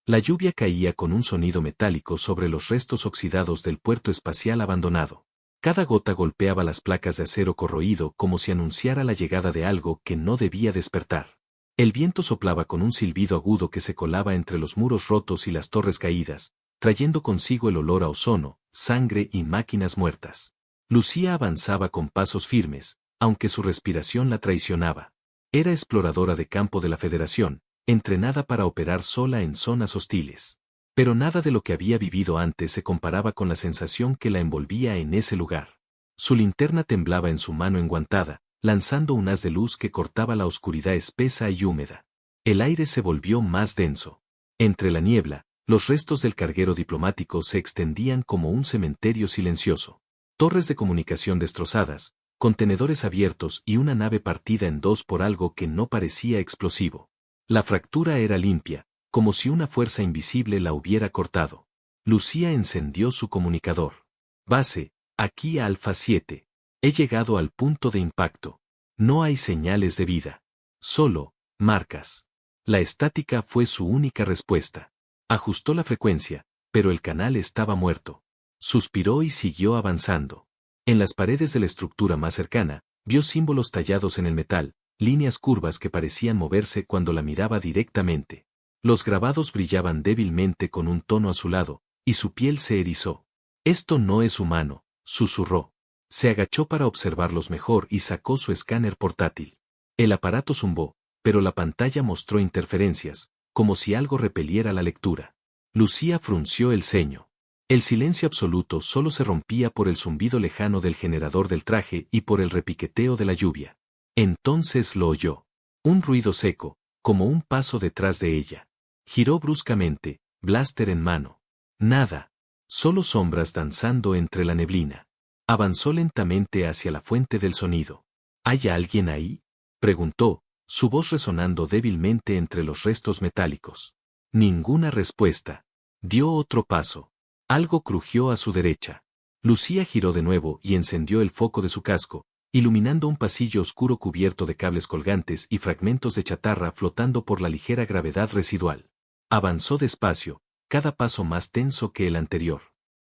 La lluvia caía con un sonido metálico sobre los restos oxidados del puerto espacial abandonado. Cada gota golpeaba las placas de acero corroído como si anunciara la llegada de algo que no debía despertar. El viento soplaba con un silbido agudo que se colaba entre los muros rotos y las torres caídas, trayendo consigo el olor a ozono, sangre y máquinas muertas. Lucía avanzaba con pasos firmes, aunque su respiración la traicionaba. Era exploradora de campo de la Federación, entrenada para operar sola en zonas hostiles. Pero nada de lo que había vivido antes se comparaba con la sensación que la envolvía en ese lugar. Su linterna temblaba en su mano enguantada, lanzando un haz de luz que cortaba la oscuridad espesa y húmeda. El aire se volvió más denso. Entre la niebla, los restos del carguero diplomático se extendían como un cementerio silencioso. Torres de comunicación destrozadas, contenedores abiertos y una nave partida en dos por algo que no parecía explosivo. La fractura era limpia, como si una fuerza invisible la hubiera cortado. Lucía encendió su comunicador. Base, aquí Alfa 7. He llegado al punto de impacto. No hay señales de vida. Solo, marcas. La estática fue su única respuesta. Ajustó la frecuencia, pero el canal estaba muerto. Suspiró y siguió avanzando. En las paredes de la estructura más cercana, vio símbolos tallados en el metal, líneas curvas que parecían moverse cuando la miraba directamente. Los grabados brillaban débilmente con un tono azulado, y su piel se erizó. Esto no es humano, susurró. Se agachó para observarlos mejor y sacó su escáner portátil. El aparato zumbó, pero la pantalla mostró interferencias, como si algo repeliera la lectura. Lucía frunció el ceño. El silencio absoluto solo se rompía por el zumbido lejano del generador del traje y por el repiqueteo de la lluvia. Entonces lo oyó. Un ruido seco, como un paso detrás de ella. Giró bruscamente, blaster en mano. Nada. Solo sombras danzando entre la neblina. Avanzó lentamente hacia la fuente del sonido. ¿Hay alguien ahí?, preguntó, su voz resonando débilmente entre los restos metálicos. Ninguna respuesta. Dio otro paso. Algo crujió a su derecha. Lucía giró de nuevo y encendió el foco de su casco, iluminando un pasillo oscuro cubierto de cables colgantes y fragmentos de chatarra flotando por la ligera gravedad residual. Avanzó despacio, cada paso más tenso que el anterior.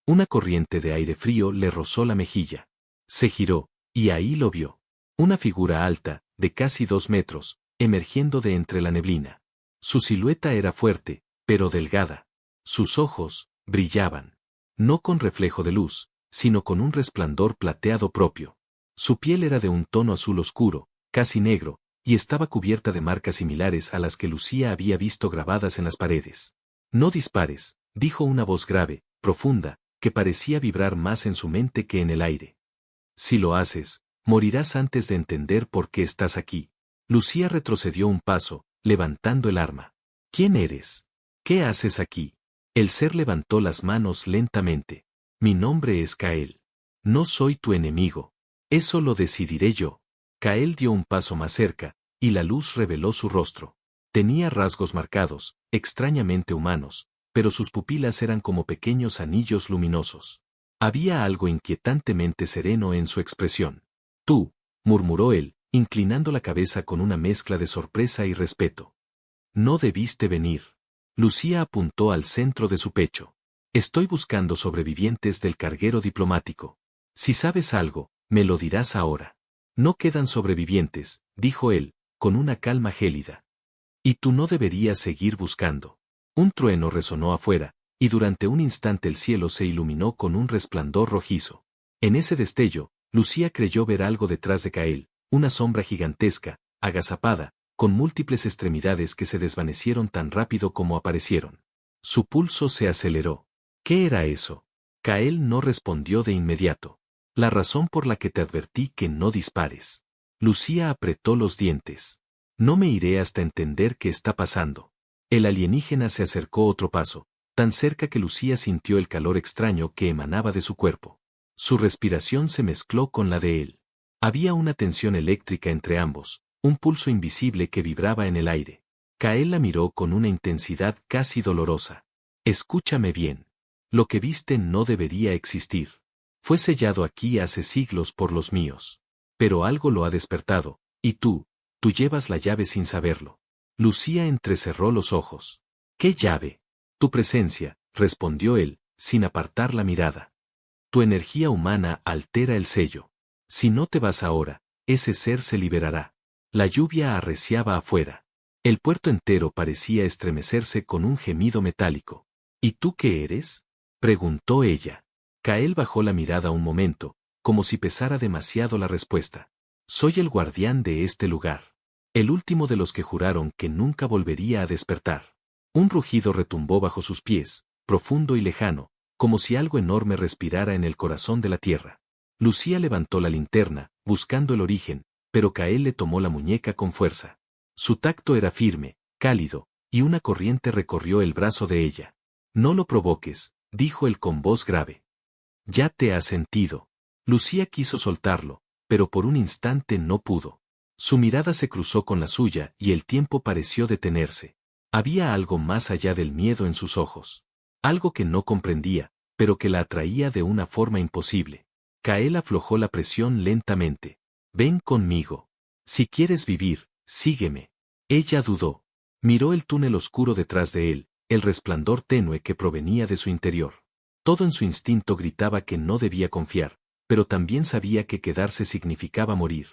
Una corriente de aire frío le rozó la mejilla. Se giró, y ahí lo vio. Una figura alta, de casi 2 metros, emergiendo de entre la neblina. Su silueta era fuerte, pero delgada. Sus ojos brillaban. No con reflejo de luz, sino con un resplandor plateado propio. Su piel era de un tono azul oscuro, casi negro, y estaba cubierta de marcas similares a las que Lucía había visto grabadas en las paredes. No dispares, dijo una voz grave, profunda, que parecía vibrar más en su mente que en el aire. Si lo haces, morirás antes de entender por qué estás aquí. Lucía retrocedió un paso, levantando el arma. ¿Quién eres? ¿Qué haces aquí? El ser levantó las manos lentamente. Mi nombre es Kael. No soy tu enemigo. Eso lo decidiré yo. Kael dio un paso más cerca, y la luz reveló su rostro. Tenía rasgos marcados, extrañamente humanos, pero sus pupilas eran como pequeños anillos luminosos. Había algo inquietantemente sereno en su expresión. Tú, murmuró él, inclinando la cabeza con una mezcla de sorpresa y respeto. No debiste venir. Lucía apuntó al centro de su pecho. Estoy buscando sobrevivientes del carguero diplomático. Si sabes algo, me lo dirás ahora. No quedan sobrevivientes, dijo él, con una calma gélida. Y tú no deberías seguir buscando. Un trueno resonó afuera, y durante un instante el cielo se iluminó con un resplandor rojizo. En ese destello, Lucía creyó ver algo detrás de Kael, una sombra gigantesca, agazapada, con múltiples extremidades que se desvanecieron tan rápido como aparecieron. Su pulso se aceleró. ¿Qué era eso? Kael no respondió de inmediato. La razón por la que te advertí que no dispares. Lucía apretó los dientes. No me iré hasta entender qué está pasando. El alienígena se acercó otro paso, tan cerca que Lucía sintió el calor extraño que emanaba de su cuerpo. Su respiración se mezcló con la de él. Había una tensión eléctrica entre ambos, un pulso invisible que vibraba en el aire. Kael la miró con una intensidad casi dolorosa. Escúchame bien. Lo que viste no debería existir. Fue sellado aquí hace siglos por los míos. Pero algo lo ha despertado, y tú llevas la llave sin saberlo. Lucía entrecerró los ojos. ¿Qué llave? Tu presencia, respondió él, sin apartar la mirada. Tu energía humana altera el sello. Si no te vas ahora, ese ser se liberará. La lluvia arreciaba afuera. El puerto entero parecía estremecerse con un gemido metálico. ¿Y tú qué eres? Preguntó ella. Kael bajó la mirada un momento, como si pesara demasiado la respuesta. Soy el guardián de este lugar. El último de los que juraron que nunca volvería a despertar. Un rugido retumbó bajo sus pies, profundo y lejano, como si algo enorme respirara en el corazón de la tierra. Lucía levantó la linterna, buscando el origen, pero Kael le tomó la muñeca con fuerza. Su tacto era firme, cálido, y una corriente recorrió el brazo de ella. No lo provoques, dijo él con voz grave. Ya te has sentido. Lucía quiso soltarlo, pero por un instante no pudo. Su mirada se cruzó con la suya y el tiempo pareció detenerse. Había algo más allá del miedo en sus ojos. Algo que no comprendía, pero que la atraía de una forma imposible. Kael aflojó la presión lentamente. Ven conmigo. Si quieres vivir, sígueme. Ella dudó. Miró el túnel oscuro detrás de él, el resplandor tenue que provenía de su interior. Todo en su instinto gritaba que no debía confiar, pero también sabía que quedarse significaba morir.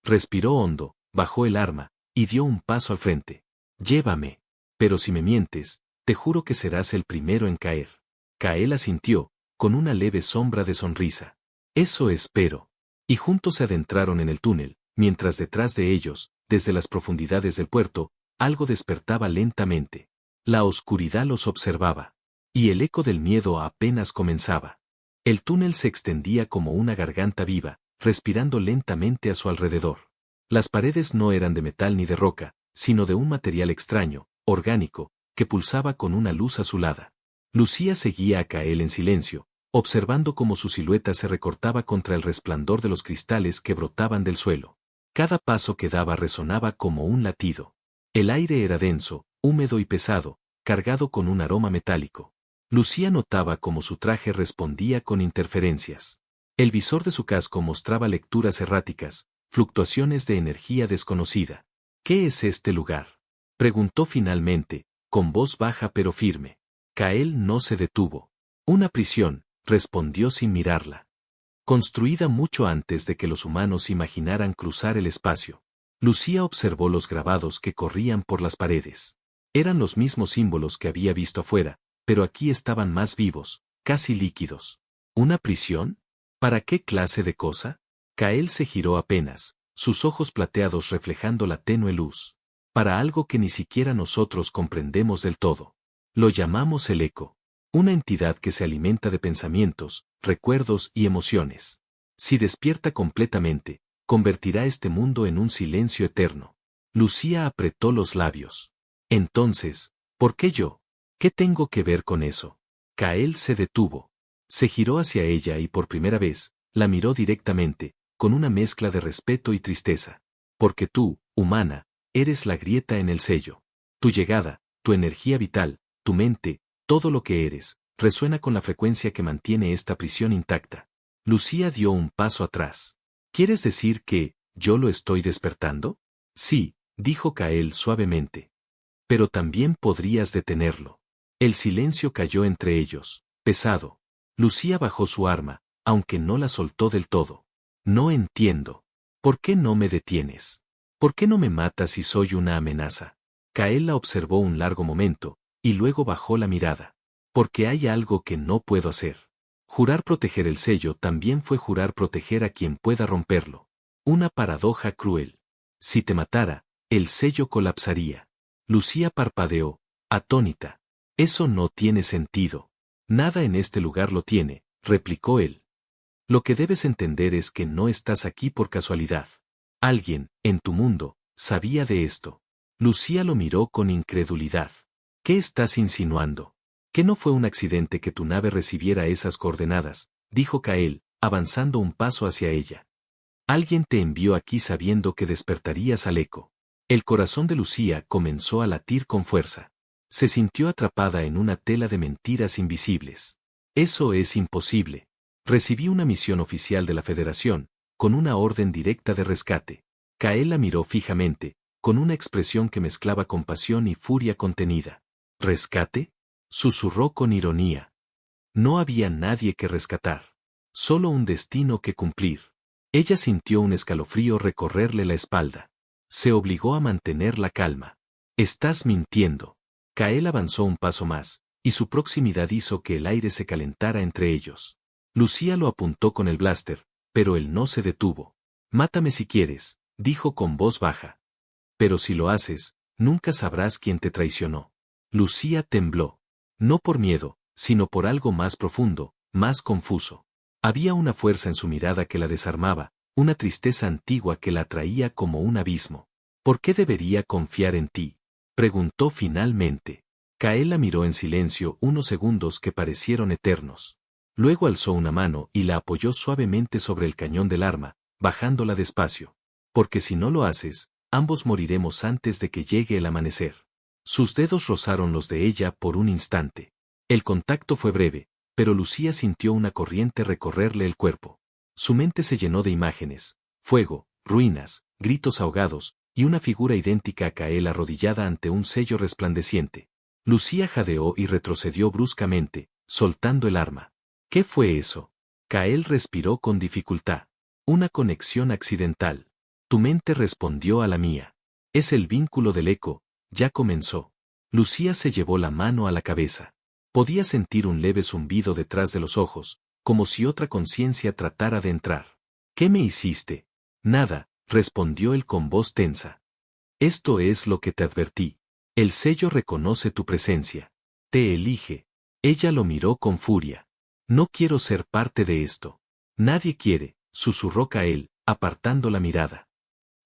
Respiró hondo, bajó el arma, y dio un paso al frente. Llévame. Pero si me mientes, te juro que serás el primero en caer. Kael asintió, con una leve sombra de sonrisa. Eso espero. Y juntos se adentraron en el túnel, mientras detrás de ellos, desde las profundidades del puerto, algo despertaba lentamente. La oscuridad los observaba. Y el eco del miedo apenas comenzaba. El túnel se extendía como una garganta viva, respirando lentamente a su alrededor. Las paredes no eran de metal ni de roca, sino de un material extraño, orgánico, que pulsaba con una luz azulada. Lucía seguía a Kael en silencio, observando cómo su silueta se recortaba contra el resplandor de los cristales que brotaban del suelo. Cada paso que daba resonaba como un latido. El aire era denso, húmedo y pesado, cargado con un aroma metálico. Lucía notaba cómo su traje respondía con interferencias. El visor de su casco mostraba lecturas erráticas, fluctuaciones de energía desconocida. ¿Qué es este lugar? Preguntó finalmente, con voz baja pero firme. Kael no se detuvo. Una prisión, respondió sin mirarla. Construida mucho antes de que los humanos imaginaran cruzar el espacio. Lucía observó los grabados que corrían por las paredes. Eran los mismos símbolos que había visto afuera, pero aquí estaban más vivos, casi líquidos. ¿Una prisión? ¿Para qué clase de cosa? Kael se giró apenas, sus ojos plateados reflejando la tenue luz. Para algo que ni siquiera nosotros comprendemos del todo. Lo llamamos el eco. Una entidad que se alimenta de pensamientos, recuerdos y emociones. Si despierta completamente, convertirá este mundo en un silencio eterno. Lucía apretó los labios. Entonces, ¿por qué yo? ¿Qué tengo que ver con eso? Kael se detuvo. Se giró hacia ella y por primera vez, la miró directamente, con una mezcla de respeto y tristeza. Porque tú, humana, eres la grieta en el sello. Tu llegada, tu energía vital, tu mente, todo lo que eres, resuena con la frecuencia que mantiene esta prisión intacta. Lucía dio un paso atrás. ¿Quieres decir que, yo lo estoy despertando? Sí, dijo Kael suavemente. Pero también podrías detenerlo. El silencio cayó entre ellos, pesado. Lucía bajó su arma, aunque no la soltó del todo. No entiendo. ¿Por qué no me detienes? ¿Por qué no me matas si soy una amenaza? Kael la observó un largo momento, y luego bajó la mirada. Porque hay algo que no puedo hacer. Jurar proteger el sello también fue jurar proteger a quien pueda romperlo. Una paradoja cruel. Si te matara, el sello colapsaría. Lucía parpadeó, atónita. Eso no tiene sentido. Nada en este lugar lo tiene, replicó él. Lo que debes entender es que no estás aquí por casualidad. Alguien, en tu mundo, sabía de esto. Lucía lo miró con incredulidad. ¿Qué estás insinuando? ¿Que no fue un accidente que tu nave recibiera esas coordenadas? Dijo Kael, avanzando un paso hacia ella. Alguien te envió aquí sabiendo que despertarías al eco. El corazón de Lucía comenzó a latir con fuerza. Se sintió atrapada en una tela de mentiras invisibles. Eso es imposible. Recibí una misión oficial de la Federación, con una orden directa de rescate. Kael la miró fijamente, con una expresión que mezclaba compasión y furia contenida. ¿Rescate? susurró con ironía. No había nadie que rescatar. Solo un destino que cumplir. Ella sintió un escalofrío recorrerle la espalda. Se obligó a mantener la calma. Estás mintiendo. Kael avanzó un paso más, y su proximidad hizo que el aire se calentara entre ellos. Lucía lo apuntó con el blaster, pero él no se detuvo. Mátame si quieres, dijo con voz baja. Pero si lo haces, nunca sabrás quién te traicionó. Lucía tembló. No por miedo, sino por algo más profundo, más confuso. Había una fuerza en su mirada que la desarmaba, una tristeza antigua que la atraía como un abismo. ¿Por qué debería confiar en ti?, preguntó finalmente. Kael la miró en silencio unos segundos que parecieron eternos. Luego alzó una mano y la apoyó suavemente sobre el cañón del arma, bajándola despacio. Porque si no lo haces, ambos moriremos antes de que llegue el amanecer. Sus dedos rozaron los de ella por un instante. El contacto fue breve, pero Lucía sintió una corriente recorrerle el cuerpo. Su mente se llenó de imágenes: fuego, ruinas, gritos ahogados, y una figura idéntica a Kael arrodillada ante un sello resplandeciente. Lucía jadeó y retrocedió bruscamente, soltando el arma. ¿Qué fue eso? Kael respiró con dificultad. Una conexión accidental. Tu mente respondió a la mía. Es el vínculo del eco, ya comenzó. Lucía se llevó la mano a la cabeza. Podía sentir un leve zumbido detrás de los ojos, como si otra conciencia tratara de entrar. ¿Qué me hiciste? Nada, respondió él con voz tensa. Esto es lo que te advertí. El sello reconoce tu presencia. Te elige. Ella lo miró con furia. No quiero ser parte de esto. Nadie quiere, susurró Kael, apartando la mirada.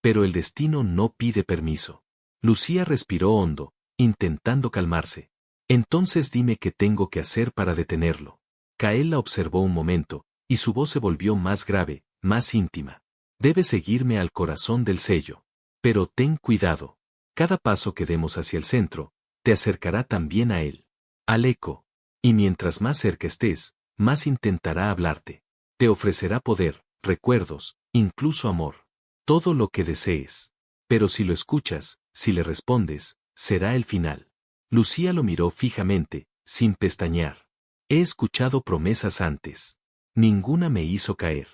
Pero el destino no pide permiso. Lucía respiró hondo, intentando calmarse. Entonces dime qué tengo que hacer para detenerlo. Kael la observó un momento, y su voz se volvió más grave, más íntima. Debes seguirme al corazón del sello. Pero ten cuidado. Cada paso que demos hacia el centro, te acercará también a él. Al eco. Y mientras más cerca estés, más intentará hablarte. Te ofrecerá poder, recuerdos, incluso amor. Todo lo que desees. Pero si lo escuchas, si le respondes, será el final. Lucía lo miró fijamente, sin pestañear. He escuchado promesas antes. Ninguna me hizo caer.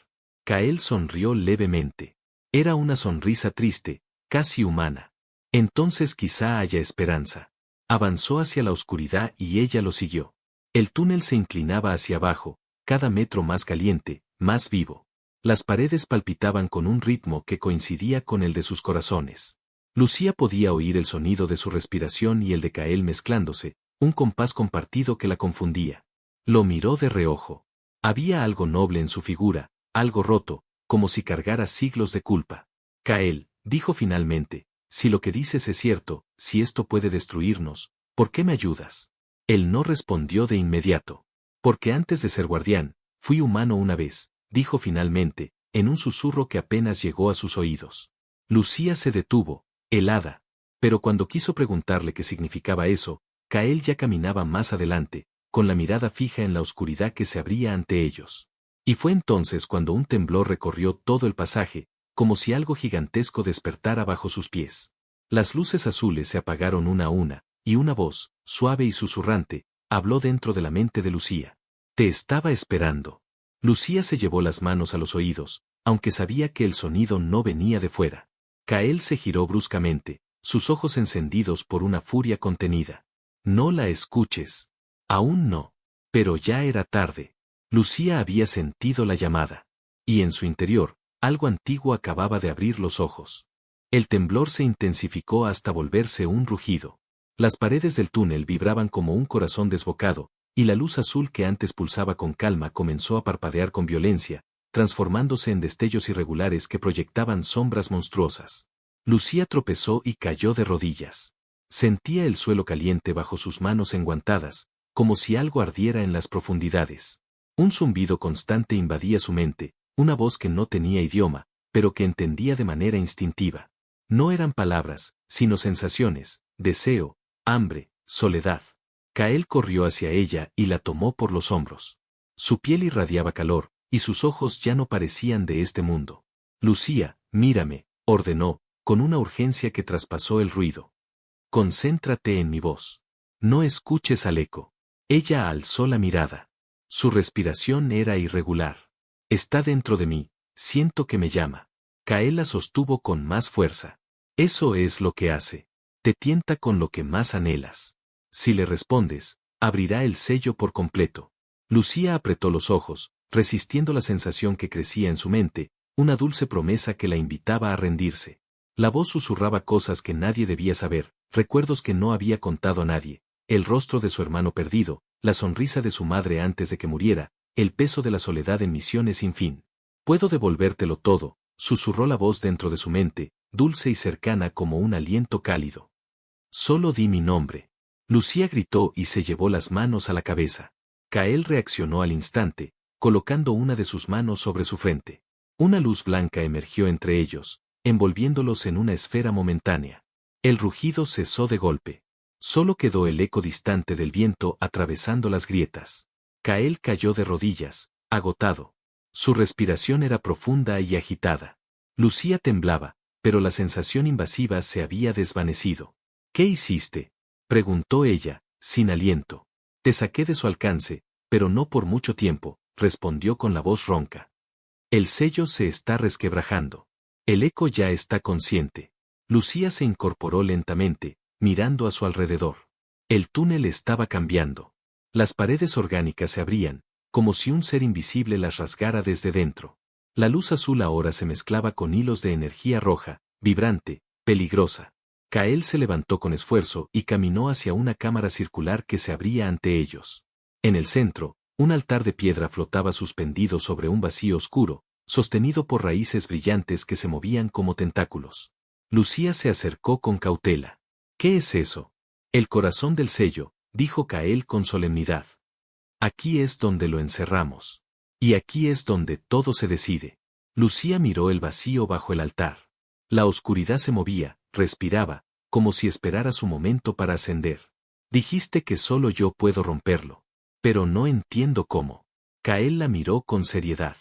Kael sonrió levemente. Era una sonrisa triste, casi humana. Entonces quizá haya esperanza. Avanzó hacia la oscuridad y ella lo siguió. El túnel se inclinaba hacia abajo, cada metro más caliente, más vivo. Las paredes palpitaban con un ritmo que coincidía con el de sus corazones. Lucía podía oír el sonido de su respiración y el de Kael mezclándose, un compás compartido que la confundía. Lo miró de reojo. Había algo noble en su figura, algo roto, como si cargara siglos de culpa. Kael, dijo finalmente, si lo que dices es cierto, si esto puede destruirnos, ¿por qué me ayudas? Él no respondió de inmediato. Porque antes de ser guardián, fui humano una vez, dijo finalmente, en un susurro que apenas llegó a sus oídos. Lucía se detuvo, helada. Pero cuando quiso preguntarle qué significaba eso, Kael ya caminaba más adelante, con la mirada fija en la oscuridad que se abría ante ellos. Y fue entonces cuando un temblor recorrió todo el pasaje, como si algo gigantesco despertara bajo sus pies. Las luces azules se apagaron una a una, y una voz, suave y susurrante, habló dentro de la mente de Lucía. Te estaba esperando. Lucía se llevó las manos a los oídos, aunque sabía que el sonido no venía de fuera. Kael se giró bruscamente, sus ojos encendidos por una furia contenida. No la escuches. Aún no. Pero ya era tarde. Lucía había sentido la llamada. Y en su interior, algo antiguo acababa de abrir los ojos. El temblor se intensificó hasta volverse un rugido. Las paredes del túnel vibraban como un corazón desbocado, y la luz azul que antes pulsaba con calma comenzó a parpadear con violencia, transformándose en destellos irregulares que proyectaban sombras monstruosas. Lucía tropezó y cayó de rodillas. Sentía el suelo caliente bajo sus manos enguantadas, como si algo ardiera en las profundidades. Un zumbido constante invadía su mente, una voz que no tenía idioma, pero que entendía de manera instintiva. No eran palabras, sino sensaciones, deseo, hambre, soledad. Kael corrió hacia ella y la tomó por los hombros. Su piel irradiaba calor, y sus ojos ya no parecían de este mundo. Lucía, mírame, ordenó, con una urgencia que traspasó el ruido. Concéntrate en mi voz. No escuches al eco. Ella alzó la mirada. Su respiración era irregular. Está dentro de mí, siento que me llama. Kael la sostuvo con más fuerza. Eso es lo que hace. Te tienta con lo que más anhelas. Si le respondes, abrirá el sello por completo. Lucía apretó los ojos, resistiendo la sensación que crecía en su mente, una dulce promesa que la invitaba a rendirse. La voz susurraba cosas que nadie debía saber, recuerdos que no había contado a nadie, el rostro de su hermano perdido, la sonrisa de su madre antes de que muriera, el peso de la soledad en misiones sin fin. Puedo devolvértelo todo, susurró la voz dentro de su mente, dulce y cercana como un aliento cálido. Solo di mi nombre. Lucía gritó y se llevó las manos a la cabeza. Kael reaccionó al instante, colocando una de sus manos sobre su frente. Una luz blanca emergió entre ellos, envolviéndolos en una esfera momentánea. El rugido cesó de golpe. Solo quedó el eco distante del viento atravesando las grietas. Kael cayó de rodillas, agotado. Su respiración era profunda y agitada. Lucía temblaba, pero la sensación invasiva se había desvanecido. ¿Qué hiciste?, preguntó ella, sin aliento. Te saqué de su alcance, pero no por mucho tiempo, respondió con la voz ronca. El sello se está resquebrajando. El eco ya está consciente. Lucía se incorporó lentamente, mirando a su alrededor. El túnel estaba cambiando. Las paredes orgánicas se abrían, como si un ser invisible las rasgara desde dentro. La luz azul ahora se mezclaba con hilos de energía roja, vibrante, peligrosa. Kael se levantó con esfuerzo y caminó hacia una cámara circular que se abría ante ellos. En el centro, un altar de piedra flotaba suspendido sobre un vacío oscuro, sostenido por raíces brillantes que se movían como tentáculos. Lucía se acercó con cautela. ¿Qué es eso? El corazón del sello, dijo Kael con solemnidad. Aquí es donde lo encerramos. Y aquí es donde todo se decide. Lucía miró el vacío bajo el altar. La oscuridad se movía, respiraba, como si esperara su momento para ascender. Dijiste que solo yo puedo romperlo. Pero no entiendo cómo. Kael la miró con seriedad.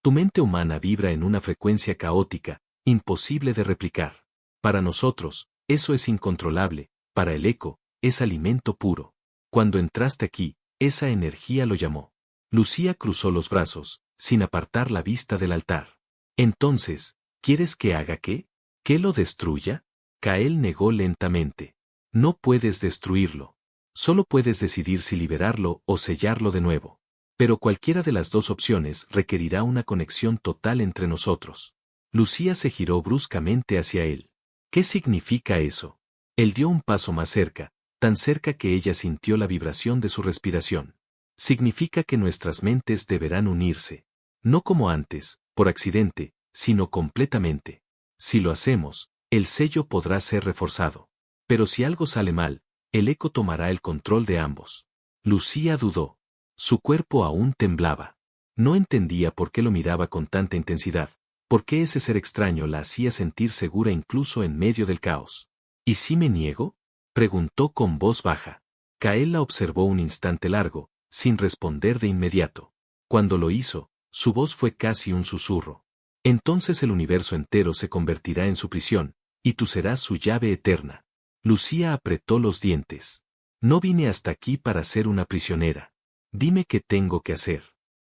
Tu mente humana vibra en una frecuencia caótica, imposible de replicar. Para nosotros, eso es incontrolable, para el eco, es alimento puro. Cuando entraste aquí, esa energía lo llamó. Lucía cruzó los brazos, sin apartar la vista del altar. Entonces, ¿quieres que haga qué? ¿Que lo destruya? Kael negó lentamente. No puedes destruirlo. Solo puedes decidir si liberarlo o sellarlo de nuevo. Pero cualquiera de las dos opciones requerirá una conexión total entre nosotros. Lucía se giró bruscamente hacia él. ¿Qué significa eso? Él dio un paso más cerca, tan cerca que ella sintió la vibración de su respiración. Significa que nuestras mentes deberán unirse. No como antes, por accidente, sino completamente. Si lo hacemos, el sello podrá ser reforzado. Pero si algo sale mal, el eco tomará el control de ambos. Lucía dudó. Su cuerpo aún temblaba. No entendía por qué lo miraba con tanta intensidad, por qué ese ser extraño la hacía sentir segura incluso en medio del caos. ¿Y si me niego?, preguntó con voz baja. Kael la observó un instante largo, sin responder de inmediato. Cuando lo hizo, su voz fue casi un susurro. Entonces el universo entero se convertirá en su prisión, y tú serás su llave eterna. Lucía apretó los dientes. No vine hasta aquí para ser una prisionera. Dime qué tengo que hacer.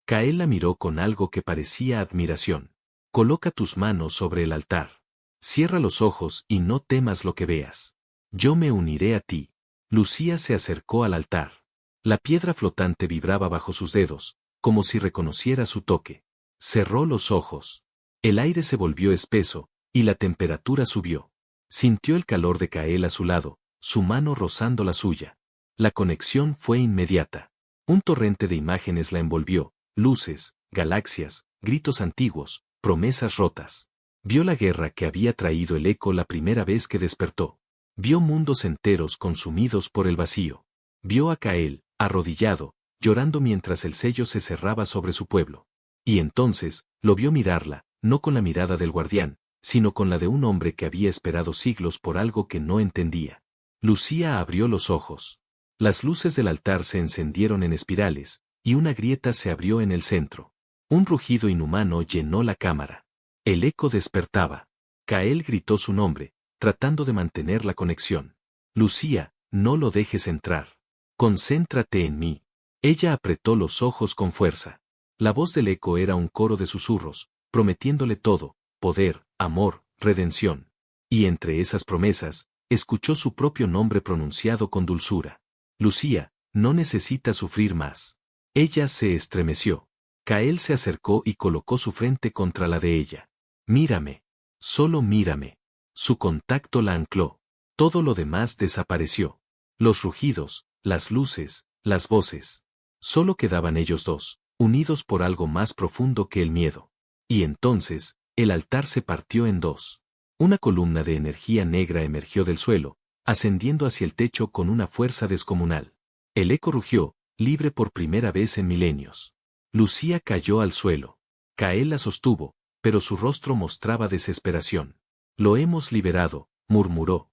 Kael la miró con algo que parecía admiración. Coloca tus manos sobre el altar. Cierra los ojos y no temas lo que veas. Yo me uniré a ti. Lucía se acercó al altar. La piedra flotante vibraba bajo sus dedos, como si reconociera su toque. Cerró los ojos. El aire se volvió espeso, y la temperatura subió. Sintió el calor de Kael a su lado, su mano rozando la suya. La conexión fue inmediata. Un torrente de imágenes la envolvió, luces, galaxias, gritos antiguos, promesas rotas. Vio la guerra que había traído el eco la primera vez que despertó. Vio mundos enteros consumidos por el vacío. Vio a Kael, arrodillado, llorando mientras el sello se cerraba sobre su pueblo. Y entonces, lo vio mirarla, no con la mirada del guardián, sino con la de un hombre que había esperado siglos por algo que no entendía. Lucía abrió los ojos. Las luces del altar se encendieron en espirales, y una grieta se abrió en el centro. Un rugido inhumano llenó la cámara. El eco despertaba. Kael gritó su nombre, tratando de mantener la conexión. Lucía, no lo dejes entrar. Concéntrate en mí. Ella apretó los ojos con fuerza. La voz del eco era un coro de susurros, prometiéndole todo, poder, amor, redención. Y entre esas promesas, escuchó su propio nombre pronunciado con dulzura. Lucía, no necesita sufrir más. Ella se estremeció. Kael se acercó y colocó su frente contra la de ella. Mírame. Solo mírame. Su contacto la ancló. Todo lo demás desapareció. Los rugidos, las luces, las voces. Solo quedaban ellos dos, unidos por algo más profundo que el miedo. Y entonces, el altar se partió en dos. Una columna de energía negra emergió del suelo, ascendiendo hacia el techo con una fuerza descomunal. El eco rugió, libre por primera vez en milenios. Lucía cayó al suelo. Kael la sostuvo, pero su rostro mostraba desesperación. Lo hemos liberado, murmuró.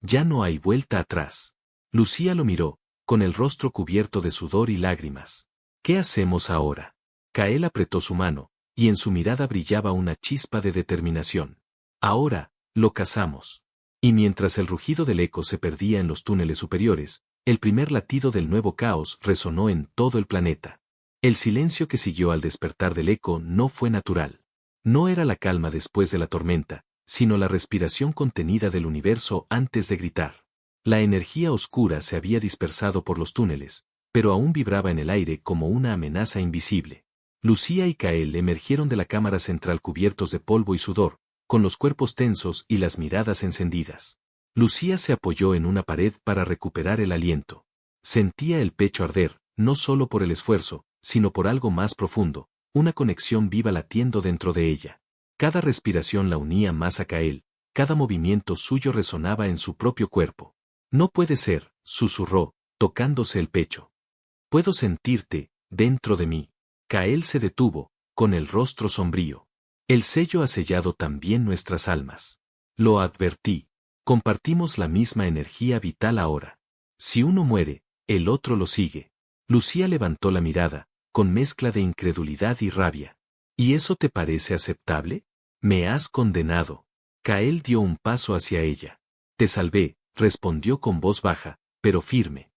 Ya no hay vuelta atrás. Lucía lo miró, con el rostro cubierto de sudor y lágrimas. ¿Qué hacemos ahora? Kael apretó su mano, y en su mirada brillaba una chispa de determinación. Ahora, lo cazamos. Y mientras el rugido del eco se perdía en los túneles superiores, el primer latido del nuevo caos resonó en todo el planeta. El silencio que siguió al despertar del eco no fue natural. No era la calma después de la tormenta, sino la respiración contenida del universo antes de gritar. La energía oscura se había dispersado por los túneles, pero aún vibraba en el aire como una amenaza invisible. Lucía y Kael emergieron de la cámara central cubiertos de polvo y sudor, con los cuerpos tensos y las miradas encendidas. Lucía se apoyó en una pared para recuperar el aliento. Sentía el pecho arder, no solo por el esfuerzo, sino por algo más profundo, una conexión viva latiendo dentro de ella. Cada respiración la unía más a Kael, cada movimiento suyo resonaba en su propio cuerpo. No puede ser, susurró, tocándose el pecho. Puedo sentirte, dentro de mí. Kael se detuvo, con el rostro sombrío. El sello ha sellado también nuestras almas. Lo advertí. Compartimos la misma energía vital ahora. Si uno muere, el otro lo sigue. Lucía levantó la mirada, con mezcla de incredulidad y rabia. ¿Y eso te parece aceptable? Me has condenado. Kael dio un paso hacia ella. Te salvé, respondió con voz baja, pero firme.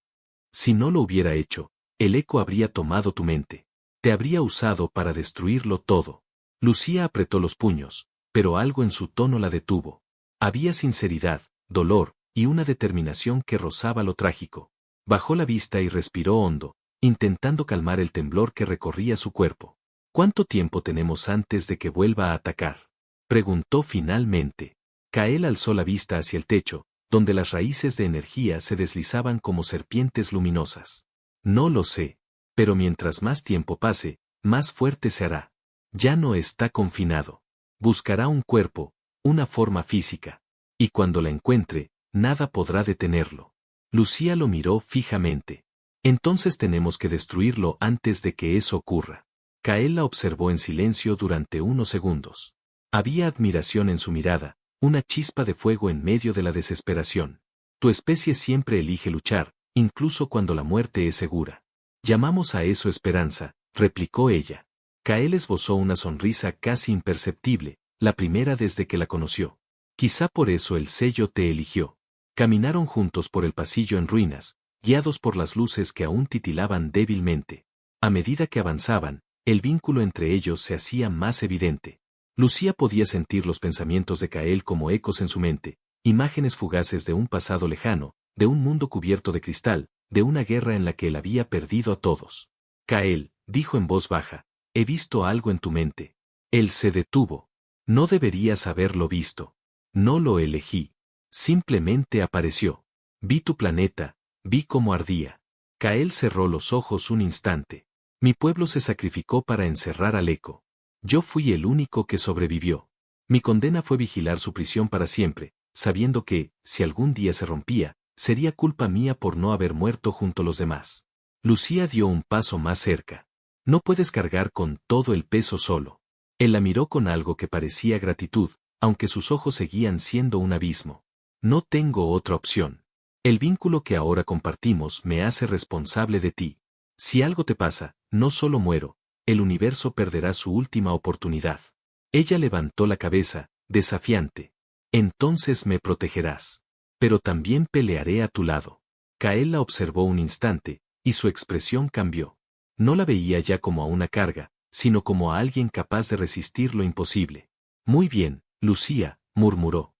Si no lo hubiera hecho, el eco habría tomado tu mente. Te habría usado para destruirlo todo. Lucía apretó los puños, pero algo en su tono la detuvo. Había sinceridad, dolor, y una determinación que rozaba lo trágico. Bajó la vista y respiró hondo, intentando calmar el temblor que recorría su cuerpo. ¿Cuánto tiempo tenemos antes de que vuelva a atacar? Preguntó finalmente. Kael alzó la vista hacia el techo, donde las raíces de energía se deslizaban como serpientes luminosas. No lo sé, pero mientras más tiempo pase, más fuerte se hará. Ya no está confinado. Buscará un cuerpo, una forma física. Y cuando la encuentre, nada podrá detenerlo. Lucía lo miró fijamente. Entonces tenemos que destruirlo antes de que eso ocurra. Kael la observó en silencio durante unos segundos. Había admiración en su mirada, una chispa de fuego en medio de la desesperación. Tu especie siempre elige luchar, incluso cuando la muerte es segura. Llamamos a eso esperanza, replicó ella. Kael esbozó una sonrisa casi imperceptible, la primera desde que la conoció. Quizá por eso el sello te eligió. Caminaron juntos por el pasillo en ruinas, guiados por las luces que aún titilaban débilmente. A medida que avanzaban, el vínculo entre ellos se hacía más evidente. Lucía podía sentir los pensamientos de Kael como ecos en su mente, imágenes fugaces de un pasado lejano, de un mundo cubierto de cristal, de una guerra en la que él había perdido a todos. Kael, dijo en voz baja, he visto algo en tu mente. Él se detuvo. No deberías haberlo visto. No lo elegí. Simplemente apareció. Vi tu planeta, vi cómo ardía. Kael cerró los ojos un instante. Mi pueblo se sacrificó para encerrar al eco. Yo fui el único que sobrevivió. Mi condena fue vigilar su prisión para siempre, sabiendo que, si algún día se rompía, sería culpa mía por no haber muerto junto a los demás. Lucía dio un paso más cerca. No puedes cargar con todo el peso solo. Él la miró con algo que parecía gratitud, aunque sus ojos seguían siendo un abismo. No tengo otra opción. El vínculo que ahora compartimos me hace responsable de ti. Si algo te pasa, no solo muero, el universo perderá su última oportunidad. Ella levantó la cabeza, desafiante. Entonces me protegerás. Pero también pelearé a tu lado. Kael la observó un instante, y su expresión cambió. No la veía ya como a una carga, sino como a alguien capaz de resistir lo imposible. Muy bien, Lucía, murmuró.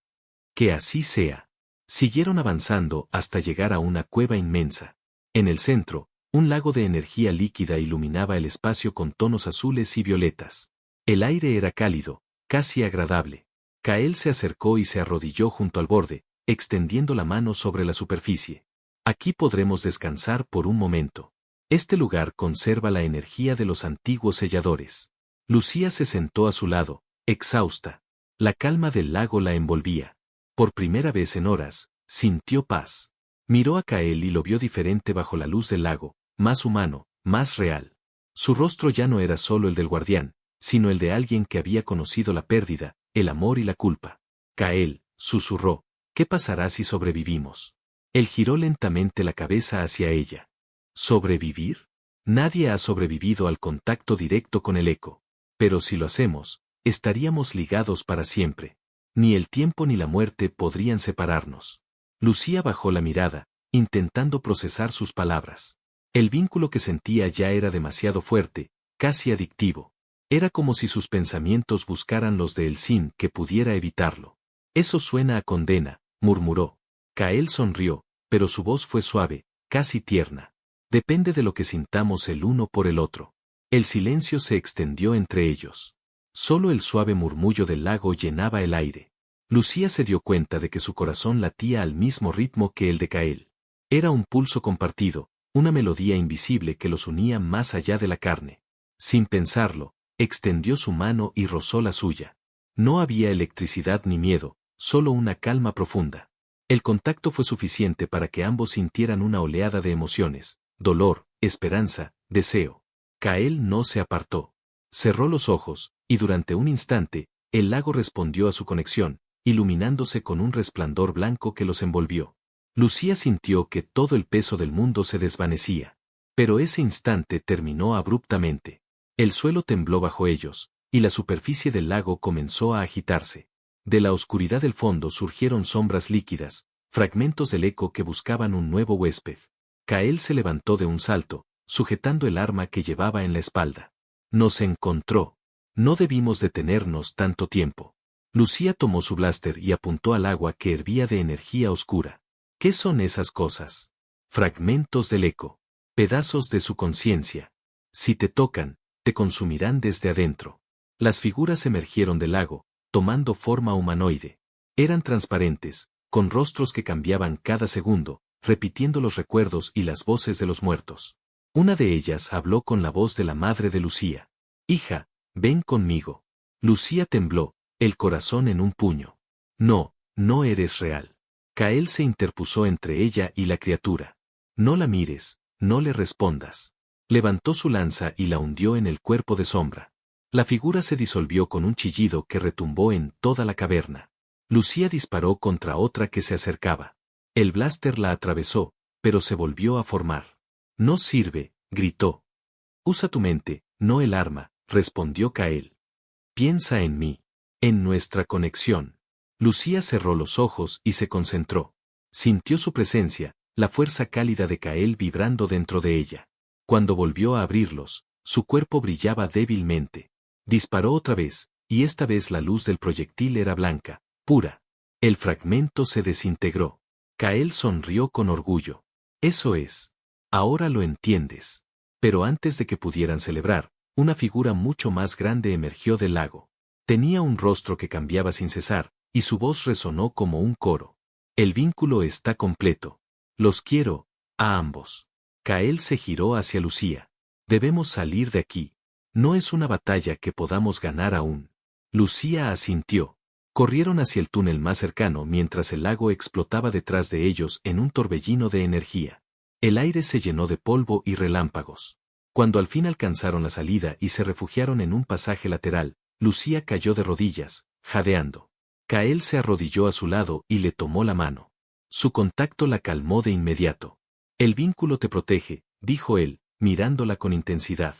Que así sea. Siguieron avanzando hasta llegar a una cueva inmensa. En el centro, un lago de energía líquida iluminaba el espacio con tonos azules y violetas. El aire era cálido, casi agradable. Kael se acercó y se arrodilló junto al borde, extendiendo la mano sobre la superficie. Aquí podremos descansar por un momento. Este lugar conserva la energía de los antiguos selladores. Lucía se sentó a su lado, exhausta. La calma del lago la envolvía. Por primera vez en horas, sintió paz. Miró a Kael y lo vio diferente bajo la luz del lago, más humano, más real. Su rostro ya no era solo el del guardián, sino el de alguien que había conocido la pérdida, el amor y la culpa. Kael, susurró, ¿qué pasará si sobrevivimos? Él giró lentamente la cabeza hacia ella. ¿Sobrevivir? Nadie ha sobrevivido al contacto directo con el eco. Pero si lo hacemos, estaríamos ligados para siempre. Ni el tiempo ni la muerte podrían separarnos. Lucía bajó la mirada, intentando procesar sus palabras. El vínculo que sentía ya era demasiado fuerte, casi adictivo. Era como si sus pensamientos buscaran los de él sin que pudiera evitarlo. Eso suena a condena, murmuró. Kael sonrió, pero su voz fue suave, casi tierna. Depende de lo que sintamos el uno por el otro. El silencio se extendió entre ellos. Solo el suave murmullo del lago llenaba el aire. Lucía se dio cuenta de que su corazón latía al mismo ritmo que el de Kael. Era un pulso compartido, una melodía invisible que los unía más allá de la carne. Sin pensarlo, extendió su mano y rozó la suya. No había electricidad ni miedo, solo una calma profunda. El contacto fue suficiente para que ambos sintieran una oleada de emociones, dolor, esperanza, deseo. Kael no se apartó. Cerró los ojos, y durante un instante, el lago respondió a su conexión, iluminándose con un resplandor blanco que los envolvió. Lucía sintió que todo el peso del mundo se desvanecía. Pero ese instante terminó abruptamente. El suelo tembló bajo ellos, y la superficie del lago comenzó a agitarse. De la oscuridad del fondo surgieron sombras líquidas, fragmentos del eco que buscaban un nuevo huésped. Kael se levantó de un salto, sujetando el arma que llevaba en la espalda. Nos encontró. No debimos detenernos tanto tiempo. Lucía tomó su blaster y apuntó al agua que hervía de energía oscura. ¿Qué son esas cosas? Fragmentos del eco. Pedazos de su conciencia. Si te tocan, te consumirán desde adentro. Las figuras emergieron del lago, tomando forma humanoide. Eran transparentes, con rostros que cambiaban cada segundo, repitiendo los recuerdos y las voces de los muertos. Una de ellas habló con la voz de la madre de Lucía. Hija, ven conmigo. Lucía tembló, el corazón en un puño. No, no eres real. Kael se interpuso entre ella y la criatura. No la mires, no le respondas. Levantó su lanza y la hundió en el cuerpo de Sombra. La figura se disolvió con un chillido que retumbó en toda la caverna. Lucía disparó contra otra que se acercaba. El blaster la atravesó, pero se volvió a formar. No sirve, gritó. Usa tu mente, no el arma, respondió Kael. Piensa en mí. En nuestra conexión. Lucía cerró los ojos y se concentró. Sintió su presencia, la fuerza cálida de Kael vibrando dentro de ella. Cuando volvió a abrirlos, su cuerpo brillaba débilmente. Disparó otra vez, y esta vez la luz del proyectil era blanca, pura. El fragmento se desintegró. Kael sonrió con orgullo. Eso es. Ahora lo entiendes. Pero antes de que pudieran celebrar, una figura mucho más grande emergió del lago. Tenía un rostro que cambiaba sin cesar, y su voz resonó como un coro. El vínculo está completo. Los quiero, a ambos. Kael se giró hacia Lucía. Debemos salir de aquí. No es una batalla que podamos ganar aún. Lucía asintió. Corrieron hacia el túnel más cercano mientras el lago explotaba detrás de ellos en un torbellino de energía. El aire se llenó de polvo y relámpagos. Cuando al fin alcanzaron la salida y se refugiaron en un pasaje lateral, Lucía cayó de rodillas, jadeando. Kael se arrodilló a su lado y le tomó la mano. Su contacto la calmó de inmediato. El vínculo te protege, dijo él, mirándola con intensidad.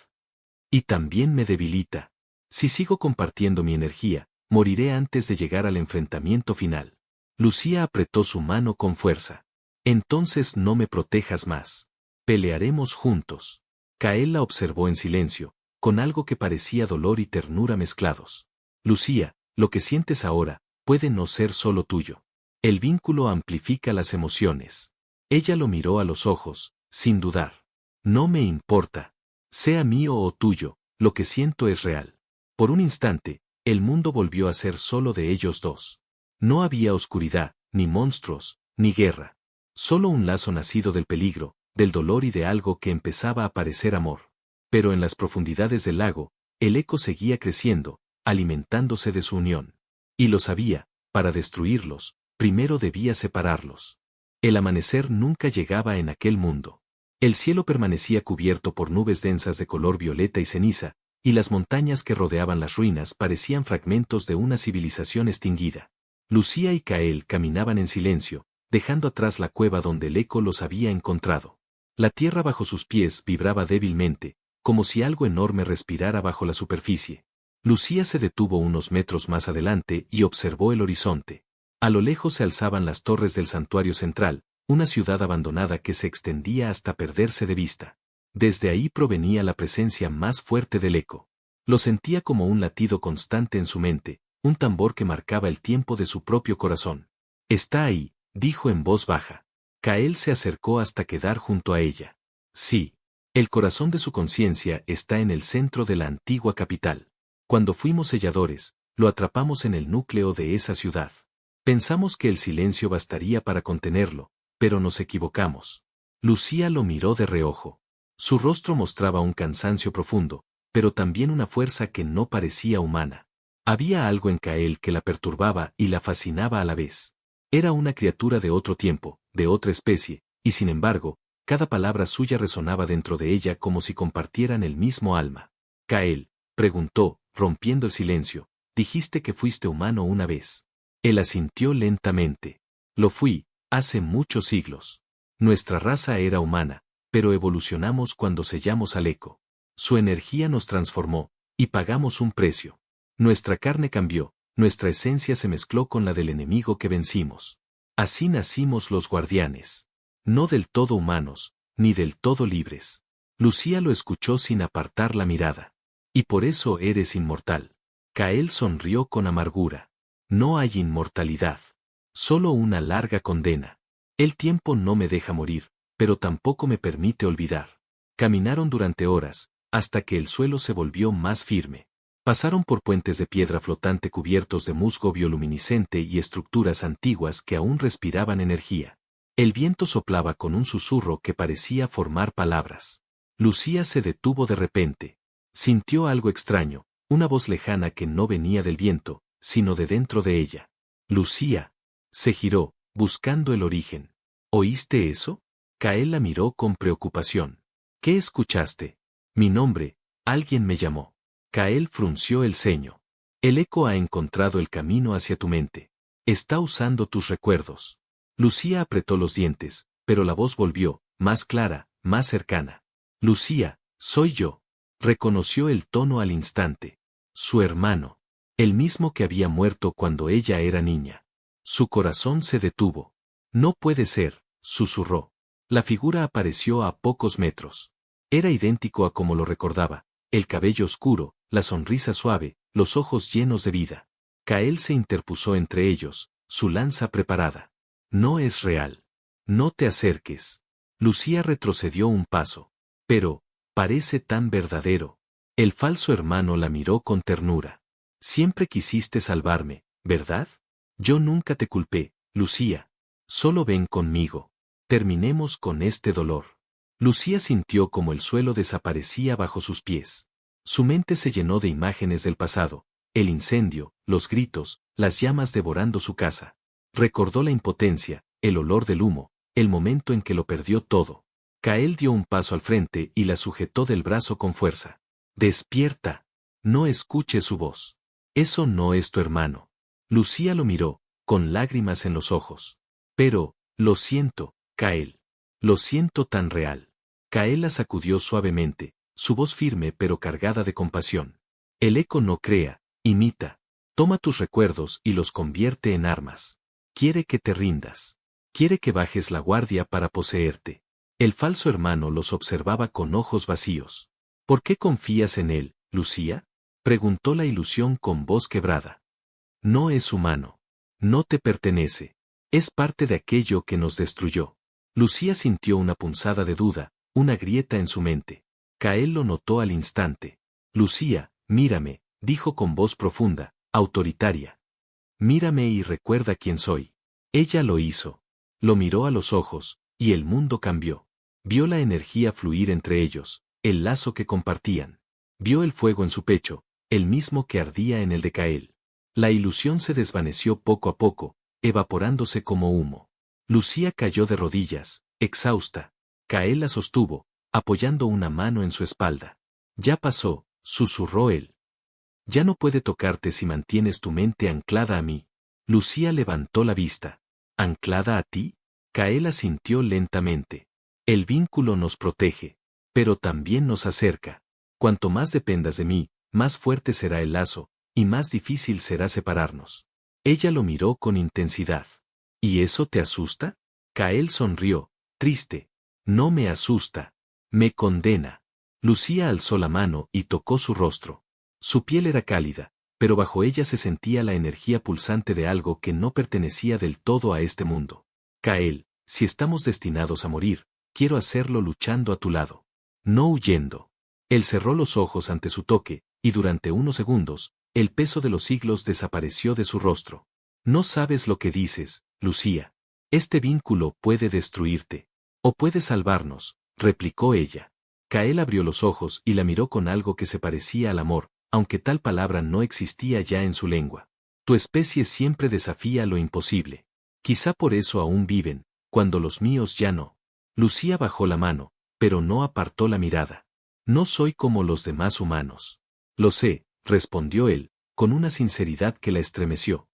Y también me debilita. Si sigo compartiendo mi energía, moriré antes de llegar al enfrentamiento final. Lucía apretó su mano con fuerza. Entonces no me protejas más. Pelearemos juntos. Kael la observó en silencio, con algo que parecía dolor y ternura mezclados. Lucía, lo que sientes ahora, puede no ser solo tuyo. El vínculo amplifica las emociones. Ella lo miró a los ojos, sin dudar. No me importa. Sea mío o tuyo, lo que siento es real. Por un instante, el mundo volvió a ser solo de ellos dos. No había oscuridad, ni monstruos, ni guerra. Solo un lazo nacido del peligro, del dolor y de algo que empezaba a parecer amor. Pero en las profundidades del lago, el eco seguía creciendo, alimentándose de su unión. Y lo sabía, para destruirlos, primero debía separarlos. El amanecer nunca llegaba en aquel mundo. El cielo permanecía cubierto por nubes densas de color violeta y ceniza, y las montañas que rodeaban las ruinas parecían fragmentos de una civilización extinguida. Lucía y Kael caminaban en silencio, dejando atrás la cueva donde el eco los había encontrado. La tierra bajo sus pies vibraba débilmente, como si algo enorme respirara bajo la superficie. Lucía se detuvo unos metros más adelante y observó el horizonte. A lo lejos se alzaban las torres del santuario central, una ciudad abandonada que se extendía hasta perderse de vista. Desde ahí provenía la presencia más fuerte del eco. Lo sentía como un latido constante en su mente, un tambor que marcaba el tiempo de su propio corazón. Está ahí, dijo en voz baja. Kael se acercó hasta quedar junto a ella. Sí. El corazón de su conciencia está en el centro de la antigua capital. Cuando fuimos selladores, lo atrapamos en el núcleo de esa ciudad. Pensamos que el silencio bastaría para contenerlo, pero nos equivocamos. Lucía lo miró de reojo. Su rostro mostraba un cansancio profundo, pero también una fuerza que no parecía humana. Había algo en Kael que la perturbaba y la fascinaba a la vez. Era una criatura de otro tiempo, de otra especie, y sin embargo, cada palabra suya resonaba dentro de ella como si compartieran el mismo alma. Kael, preguntó, rompiendo el silencio, dijiste que fuiste humano una vez. Él asintió lentamente. Lo fui, hace muchos siglos. Nuestra raza era humana, pero evolucionamos cuando sellamos al eco. Su energía nos transformó, y pagamos un precio. Nuestra carne cambió, nuestra esencia se mezcló con la del enemigo que vencimos. Así nacimos los guardianes. No del todo humanos, ni del todo libres. Lucía lo escuchó sin apartar la mirada. Y por eso eres inmortal. Kael sonrió con amargura. No hay inmortalidad. Solo una larga condena. El tiempo no me deja morir, pero tampoco me permite olvidar. Caminaron durante horas, hasta que el suelo se volvió más firme. Pasaron por puentes de piedra flotante cubiertos de musgo bioluminiscente y estructuras antiguas que aún respiraban energía. El viento soplaba con un susurro que parecía formar palabras. Lucía se detuvo de repente. Sintió algo extraño, una voz lejana que no venía del viento, sino de dentro de ella. Lucía. Se giró, buscando el origen. ¿Oíste eso? Kael la miró con preocupación. ¿Qué escuchaste? Mi nombre, alguien me llamó. Kael frunció el ceño. El eco ha encontrado el camino hacia tu mente. Está usando tus recuerdos. Lucía apretó los dientes, pero la voz volvió, más clara, más cercana. Lucía, soy yo. Reconoció el tono al instante. Su hermano. El mismo que había muerto cuando ella era niña. Su corazón se detuvo. No puede ser, susurró. La figura apareció a pocos metros. Era idéntico a como lo recordaba, el cabello oscuro, la sonrisa suave, los ojos llenos de vida. Kael se interpuso entre ellos, su lanza preparada. No es real. No te acerques. Lucía retrocedió un paso. Pero, parece tan verdadero. El falso hermano la miró con ternura. Siempre quisiste salvarme, ¿verdad? Yo nunca te culpé, Lucía. Solo ven conmigo. Terminemos con este dolor. Lucía sintió como el suelo desaparecía bajo sus pies. Su mente se llenó de imágenes del pasado, el incendio, los gritos, las llamas devorando su casa. Recordó la impotencia, el olor del humo, el momento en que lo perdió todo. Kael dio un paso al frente y la sujetó del brazo con fuerza. Despierta. No escuche su voz. Eso no es tu hermano. Lucía lo miró, con lágrimas en los ojos. Pero, lo siento, Kael. Lo siento tan real. Kael la sacudió suavemente, su voz firme pero cargada de compasión. El eco no crea, imita. Toma tus recuerdos y los convierte en armas. Quiere que te rindas. Quiere que bajes la guardia para poseerte. El falso hermano los observaba con ojos vacíos. ¿Por qué confías en él, Lucía? Preguntó la ilusión con voz quebrada. No es humano. No te pertenece. Es parte de aquello que nos destruyó. Lucía sintió una punzada de duda, una grieta en su mente. Kael lo notó al instante. Lucía, mírame, dijo con voz profunda, autoritaria. Mírame y recuerda quién soy. Ella lo hizo. Lo miró a los ojos, y el mundo cambió. Vio la energía fluir entre ellos, el lazo que compartían. Vio el fuego en su pecho, el mismo que ardía en el de Kael. La ilusión se desvaneció poco a poco, evaporándose como humo. Lucía cayó de rodillas, exhausta. Kael la sostuvo, apoyando una mano en su espalda. Ya pasó, susurró él. Ya no puede tocarte si mantienes tu mente anclada a mí. Lucía levantó la vista. ¿Anclada a ti? Kael asintió lentamente. El vínculo nos protege, pero también nos acerca. Cuanto más dependas de mí, más fuerte será el lazo, y más difícil será separarnos. Ella lo miró con intensidad. ¿Y eso te asusta? Kael sonrió, triste. No me asusta. Me condena. Lucía alzó la mano y tocó su rostro. Su piel era cálida, pero bajo ella se sentía la energía pulsante de algo que no pertenecía del todo a este mundo. Kael, si estamos destinados a morir, quiero hacerlo luchando a tu lado. No huyendo. Él cerró los ojos ante su toque, y durante unos segundos, el peso de los siglos desapareció de su rostro. No sabes lo que dices, Lucía. Este vínculo puede destruirte. O puede salvarnos, replicó ella. Kael abrió los ojos y la miró con algo que se parecía al amor, aunque tal palabra no existía ya en su lengua. Tu especie siempre desafía lo imposible. Quizá por eso aún viven, cuando los míos ya no. Lucía bajó la mano, pero no apartó la mirada. No soy como los demás humanos. Lo sé, respondió él, con una sinceridad que la estremeció.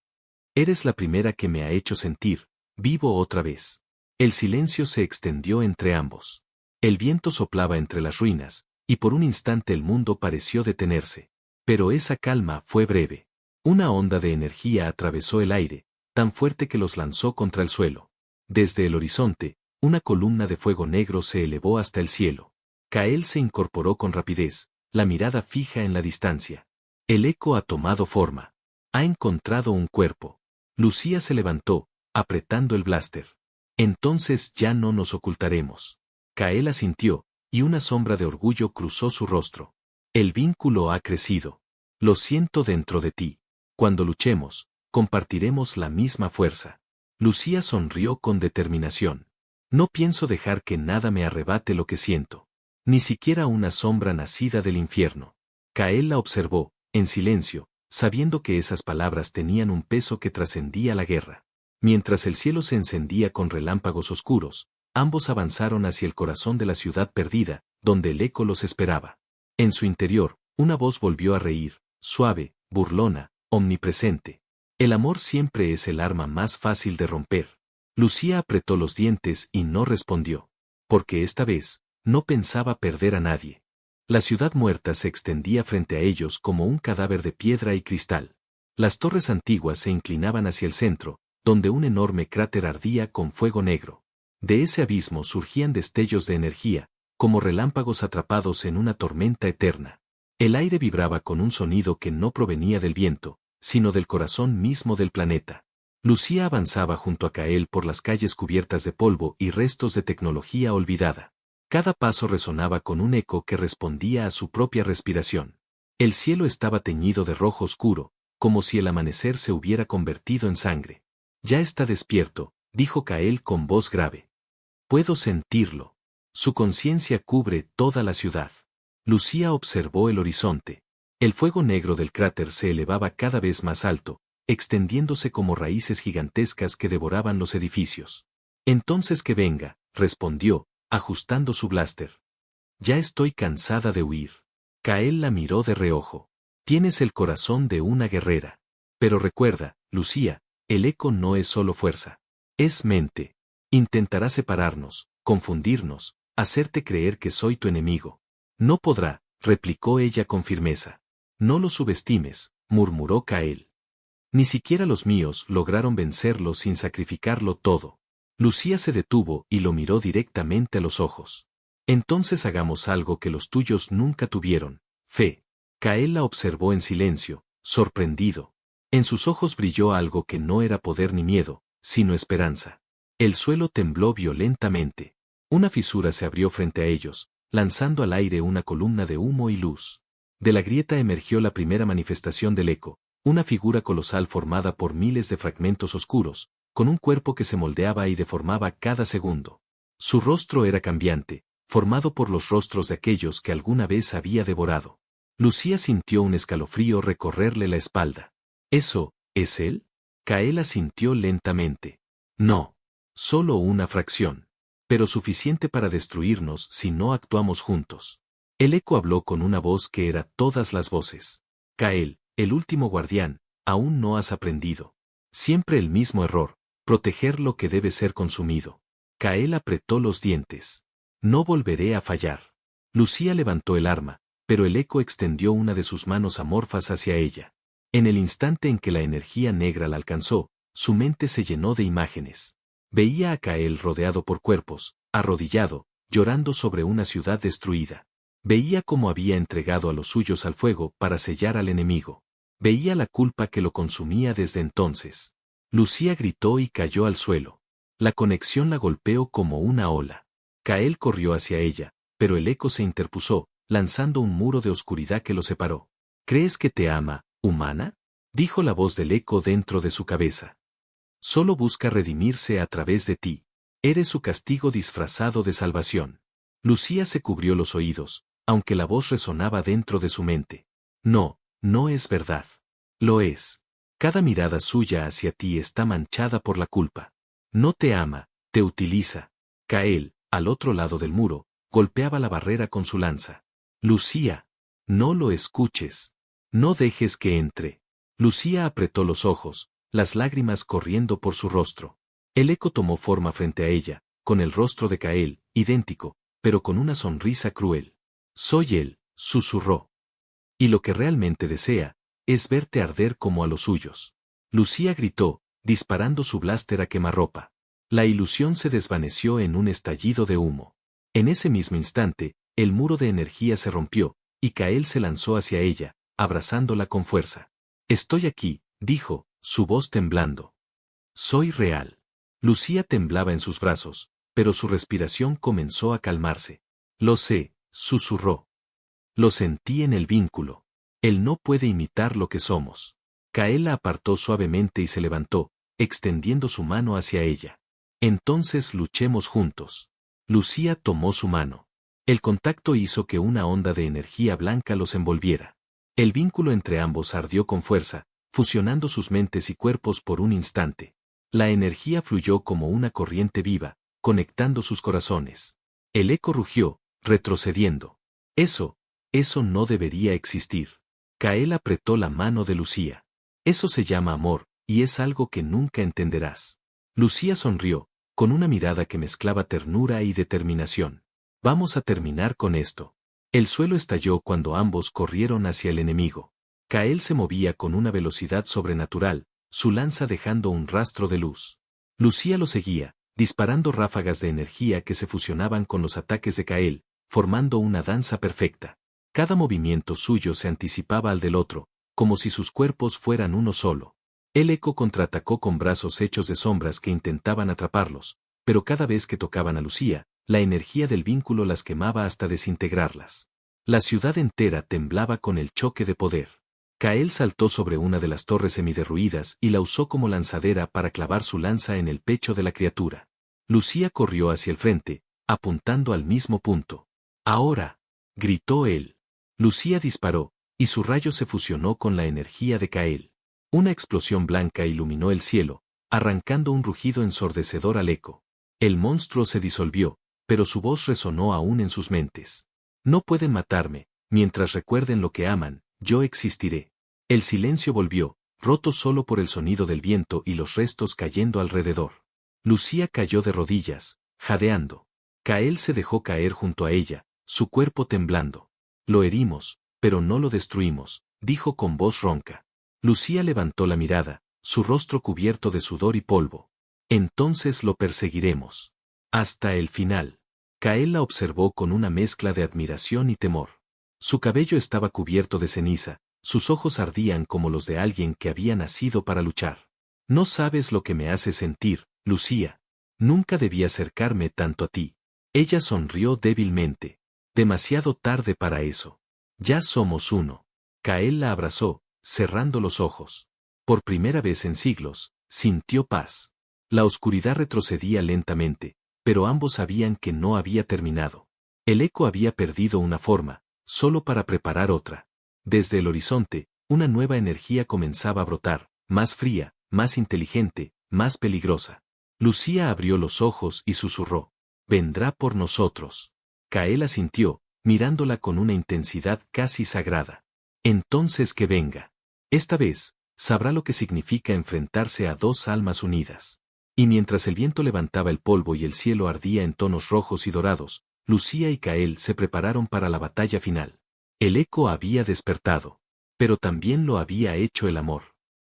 Eres la primera que me ha hecho sentir, vivo otra vez. El silencio se extendió entre ambos. El viento soplaba entre las ruinas, y por un instante el mundo pareció detenerse. Pero esa calma fue breve. Una onda de energía atravesó el aire, tan fuerte que los lanzó contra el suelo. Desde el horizonte, una columna de fuego negro se elevó hasta el cielo. Kael se incorporó con rapidez, la mirada fija en la distancia. El eco ha tomado forma. Ha encontrado un cuerpo. Lucía se levantó, apretando el blaster. Entonces ya no nos ocultaremos. Kael asintió, y una sombra de orgullo cruzó su rostro. El vínculo ha crecido. Lo siento dentro de ti. Cuando luchemos, compartiremos la misma fuerza. Lucía sonrió con determinación. No pienso dejar que nada me arrebate lo que siento. Ni siquiera una sombra nacida del infierno. Kael la observó, en silencio, sabiendo que esas palabras tenían un peso que trascendía la guerra. Mientras el cielo se encendía con relámpagos oscuros, ambos avanzaron hacia el corazón de la ciudad perdida, donde el eco los esperaba. En su interior, una voz volvió a reír, suave, burlona, omnipresente. El amor siempre es el arma más fácil de romper. Lucía apretó los dientes y no respondió. Porque esta vez, no pensaba perder a nadie. La ciudad muerta se extendía frente a ellos como un cadáver de piedra y cristal. Las torres antiguas se inclinaban hacia el centro, donde un enorme cráter ardía con fuego negro. De ese abismo surgían destellos de energía, como relámpagos atrapados en una tormenta eterna. El aire vibraba con un sonido que no provenía del viento, sino del corazón mismo del planeta. Lucía avanzaba junto a Kael por las calles cubiertas de polvo y restos de tecnología olvidada. Cada paso resonaba con un eco que respondía a su propia respiración. El cielo estaba teñido de rojo oscuro, como si el amanecer se hubiera convertido en sangre. Ya está despierto, dijo Kael con voz grave. Puedo sentirlo. Su conciencia cubre toda la ciudad. Lucía observó el horizonte. El fuego negro del cráter se elevaba cada vez más alto, extendiéndose como raíces gigantescas que devoraban los edificios. Entonces que venga, respondió, ajustando su blaster. Ya estoy cansada de huir. Kael la miró de reojo. Tienes el corazón de una guerrera. Pero recuerda, Lucía, el eco no es solo fuerza. Es mente. Intentará separarnos, confundirnos, hacerte creer que soy tu enemigo. No podrá, replicó ella con firmeza. No lo subestimes, murmuró Kael. Ni siquiera los míos lograron vencerlo sin sacrificarlo todo. Lucía se detuvo y lo miró directamente a los ojos. Entonces hagamos algo que los tuyos nunca tuvieron, fe. Kael la observó en silencio, sorprendido. En sus ojos brilló algo que no era poder ni miedo, sino esperanza. El suelo tembló violentamente. Una fisura se abrió frente a ellos, lanzando al aire una columna de humo y luz. De la grieta emergió la primera manifestación del eco, una figura colosal formada por miles de fragmentos oscuros, con un cuerpo que se moldeaba y deformaba cada segundo. Su rostro era cambiante, formado por los rostros de aquellos que alguna vez había devorado. Lucía sintió un escalofrío recorrerle la espalda. ¿Eso, es él? Kael asintió lentamente. No. Solo una fracción. Pero suficiente para destruirnos si no actuamos juntos. El eco habló con una voz que era todas las voces. Kael, el último guardián, aún no has aprendido. Siempre el mismo error, proteger lo que debe ser consumido. Kael apretó los dientes. No volveré a fallar. Lucía levantó el arma, pero el eco extendió una de sus manos amorfas hacia ella. En el instante en que la energía negra la alcanzó, su mente se llenó de imágenes. Veía a Kael rodeado por cuerpos, arrodillado, llorando sobre una ciudad destruida. Veía cómo había entregado a los suyos al fuego para sellar al enemigo. Veía la culpa que lo consumía desde entonces. Lucía gritó y cayó al suelo. La conexión la golpeó como una ola. Kael corrió hacia ella, pero el eco se interpuso, lanzando un muro de oscuridad que lo separó. ¿Crees que te ama, humana? Dijo la voz del eco dentro de su cabeza. Solo busca redimirse a través de ti. Eres su castigo disfrazado de salvación. Lucía se cubrió los oídos, aunque la voz resonaba dentro de su mente. No, no es verdad. Lo es. Cada mirada suya hacia ti está manchada por la culpa. No te ama, te utiliza. Kael, al otro lado del muro, golpeaba la barrera con su lanza. Lucía, no lo escuches. No dejes que entre. Lucía apretó los ojos, las lágrimas corriendo por su rostro. El eco tomó forma frente a ella, con el rostro de Kael, idéntico, pero con una sonrisa cruel. Soy él, susurró. Y lo que realmente desea, es verte arder como a los suyos. Lucía gritó, disparando su blaster a quemarropa. La ilusión se desvaneció en un estallido de humo. En ese mismo instante, el muro de energía se rompió, y Kael se lanzó hacia ella, abrazándola con fuerza. Estoy aquí, dijo, su voz temblando. Soy real. Lucía temblaba en sus brazos, pero su respiración comenzó a calmarse. Lo sé, susurró. Lo sentí en el vínculo. Él no puede imitar lo que somos. Kael la apartó suavemente y se levantó, extendiendo su mano hacia ella. Entonces luchemos juntos. Lucía tomó su mano. El contacto hizo que una onda de energía blanca los envolviera. El vínculo entre ambos ardió con fuerza, fusionando sus mentes y cuerpos por un instante. La energía fluyó como una corriente viva, conectando sus corazones. El eco rugió, retrocediendo. Eso no debería existir. Kael apretó la mano de Lucía. Eso se llama amor, y es algo que nunca entenderás. Lucía sonrió, con una mirada que mezclaba ternura y determinación. Vamos a terminar con esto. El suelo estalló cuando ambos corrieron hacia el enemigo. Kael se movía con una velocidad sobrenatural, su lanza dejando un rastro de luz. Lucía lo seguía, disparando ráfagas de energía que se fusionaban con los ataques de Kael, formando una danza perfecta. Cada movimiento suyo se anticipaba al del otro, como si sus cuerpos fueran uno solo. El eco contraatacó con brazos hechos de sombras que intentaban atraparlos, pero cada vez que tocaban a Lucía, la energía del vínculo las quemaba hasta desintegrarlas. La ciudad entera temblaba con el choque de poder. Kael saltó sobre una de las torres semiderruidas y la usó como lanzadera para clavar su lanza en el pecho de la criatura. Lucía corrió hacia el frente, apuntando al mismo punto. ¡Ahora!, gritó él. Lucía disparó, y su rayo se fusionó con la energía de Kael. Una explosión blanca iluminó el cielo, arrancando un rugido ensordecedor al eco. El monstruo se disolvió, pero su voz resonó aún en sus mentes. No pueden matarme, mientras recuerden lo que aman, yo existiré. El silencio volvió, roto solo por el sonido del viento y los restos cayendo alrededor. Lucía cayó de rodillas, jadeando. Kael se dejó caer junto a ella, su cuerpo temblando. Lo herimos, pero no lo destruimos, dijo con voz ronca. Lucía levantó la mirada, su rostro cubierto de sudor y polvo. Entonces lo perseguiremos. Hasta el final. Kael la observó con una mezcla de admiración y temor. Su cabello estaba cubierto de ceniza, sus ojos ardían como los de alguien que había nacido para luchar. No sabes lo que me hace sentir, Lucía. Nunca debí acercarme tanto a ti. Ella sonrió débilmente. Demasiado tarde para eso. Ya somos uno. Kael la abrazó, cerrando los ojos. Por primera vez en siglos, sintió paz. La oscuridad retrocedía lentamente, pero ambos sabían que no había terminado. El eco había perdido una forma, solo para preparar otra. Desde el horizonte, una nueva energía comenzaba a brotar, más fría, más inteligente, más peligrosa. Lucía abrió los ojos y susurró: «Vendrá por nosotros». Kael asintió, mirándola con una intensidad casi sagrada. «Entonces que venga. Esta vez, sabrá lo que significa enfrentarse a dos almas unidas». Y mientras el viento levantaba el polvo y el cielo ardía en tonos rojos y dorados, Lucía y Kael se prepararon para la batalla final. El eco había despertado. Pero también lo había hecho el amor.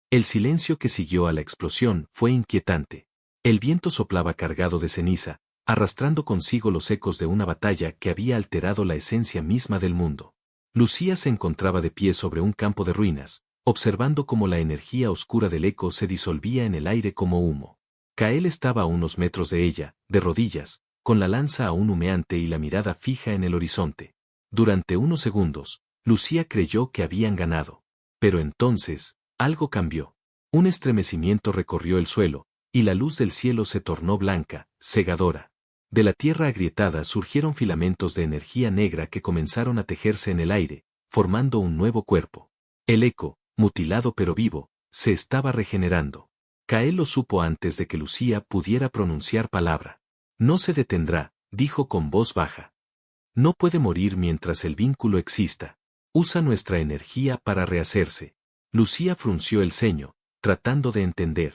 El silencio que siguió a la explosión fue inquietante. El viento soplaba cargado de ceniza, arrastrando consigo los ecos de una batalla que había alterado la esencia misma del mundo. Lucía se encontraba de pie sobre un campo de ruinas, observando cómo la energía oscura del eco se disolvía en el aire como humo. Kael estaba a unos metros de ella, de rodillas, con la lanza aún humeante y la mirada fija en el horizonte. Durante unos segundos, Lucía creyó que habían ganado. Pero entonces, algo cambió. Un estremecimiento recorrió el suelo, y la luz del cielo se tornó blanca, cegadora. De la tierra agrietada surgieron filamentos de energía negra que comenzaron a tejerse en el aire, formando un nuevo cuerpo. El eco, mutilado pero vivo, se estaba regenerando. Kael lo supo antes de que Lucía pudiera pronunciar palabra. «No se detendrá», dijo con voz baja. «No puede morir mientras el vínculo exista. Usa nuestra energía para rehacerse». Lucía frunció el ceño, tratando de entender.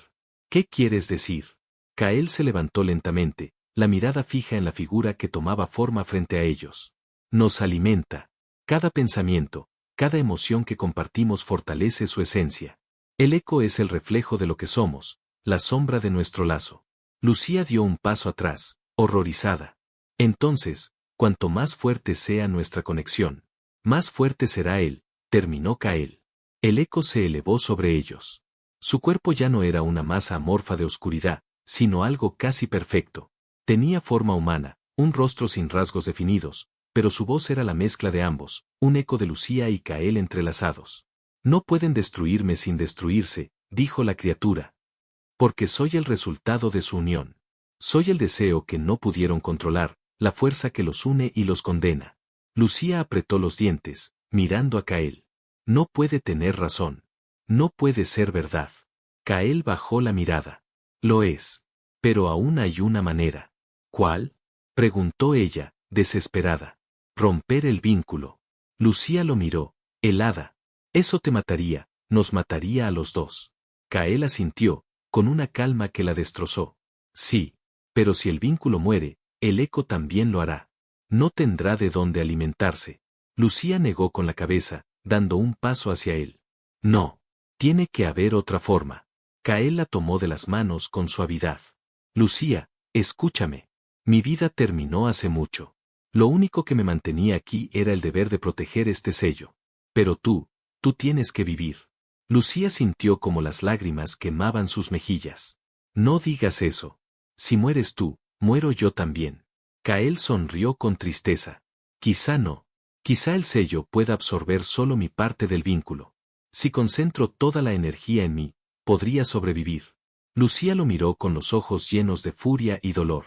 «¿Qué quieres decir?». Kael se levantó lentamente, la mirada fija en la figura que tomaba forma frente a ellos. «Nos alimenta. Cada pensamiento, cada emoción que compartimos fortalece su esencia. El eco es el reflejo de lo que somos, la sombra de nuestro lazo». Lucía dio un paso atrás, horrorizada. «Entonces, cuanto más fuerte sea nuestra conexión, más fuerte será él», terminó Kael. El eco se elevó sobre ellos. Su cuerpo ya no era una masa amorfa de oscuridad, sino algo casi perfecto. Tenía forma humana, un rostro sin rasgos definidos, pero su voz era la mezcla de ambos, un eco de Lucía y Kael entrelazados. «No pueden destruirme sin destruirse», dijo la criatura. «Porque soy el resultado de su unión. Soy el deseo que no pudieron controlar, la fuerza que los une y los condena». Lucía apretó los dientes, mirando a Kael. «No puede tener razón. No puede ser verdad». Kael bajó la mirada. «Lo es. Pero aún hay una manera». «¿Cuál?», preguntó ella, desesperada. «Romper el vínculo». Lucía lo miró, helada. «Eso te mataría, nos mataría a los dos». Kael asintió, con una calma que la destrozó. «Sí. Pero si el vínculo muere, el eco también lo hará. No tendrá de dónde alimentarse». Lucía negó con la cabeza, dando un paso hacia él. «No. Tiene que haber otra forma». Kael la tomó de las manos con suavidad. «Lucía, escúchame. Mi vida terminó hace mucho. Lo único que me mantenía aquí era el deber de proteger este sello. Pero tú tienes que vivir». Lucía sintió como las lágrimas quemaban sus mejillas. «No digas eso. Si mueres tú, muero yo también». Kael sonrió con tristeza. «Quizá no. Quizá el sello pueda absorber solo mi parte del vínculo. Si concentro toda la energía en mí, podría sobrevivir». Lucía lo miró con los ojos llenos de furia y dolor.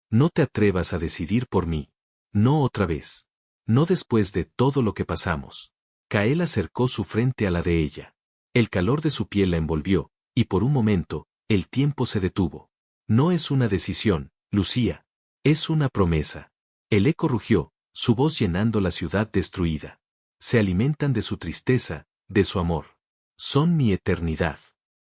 «No te atrevas a decidir por mí. No otra vez. No después de todo lo que pasamos». Kael acercó su frente a la de ella. El calor de su piel la envolvió, y por un momento, el tiempo se detuvo. «No es una decisión, Lucía. Es una promesa». El eco rugió, su voz llenando la ciudad destruida. «Se alimentan de su tristeza, de su amor. Son mi eternidad».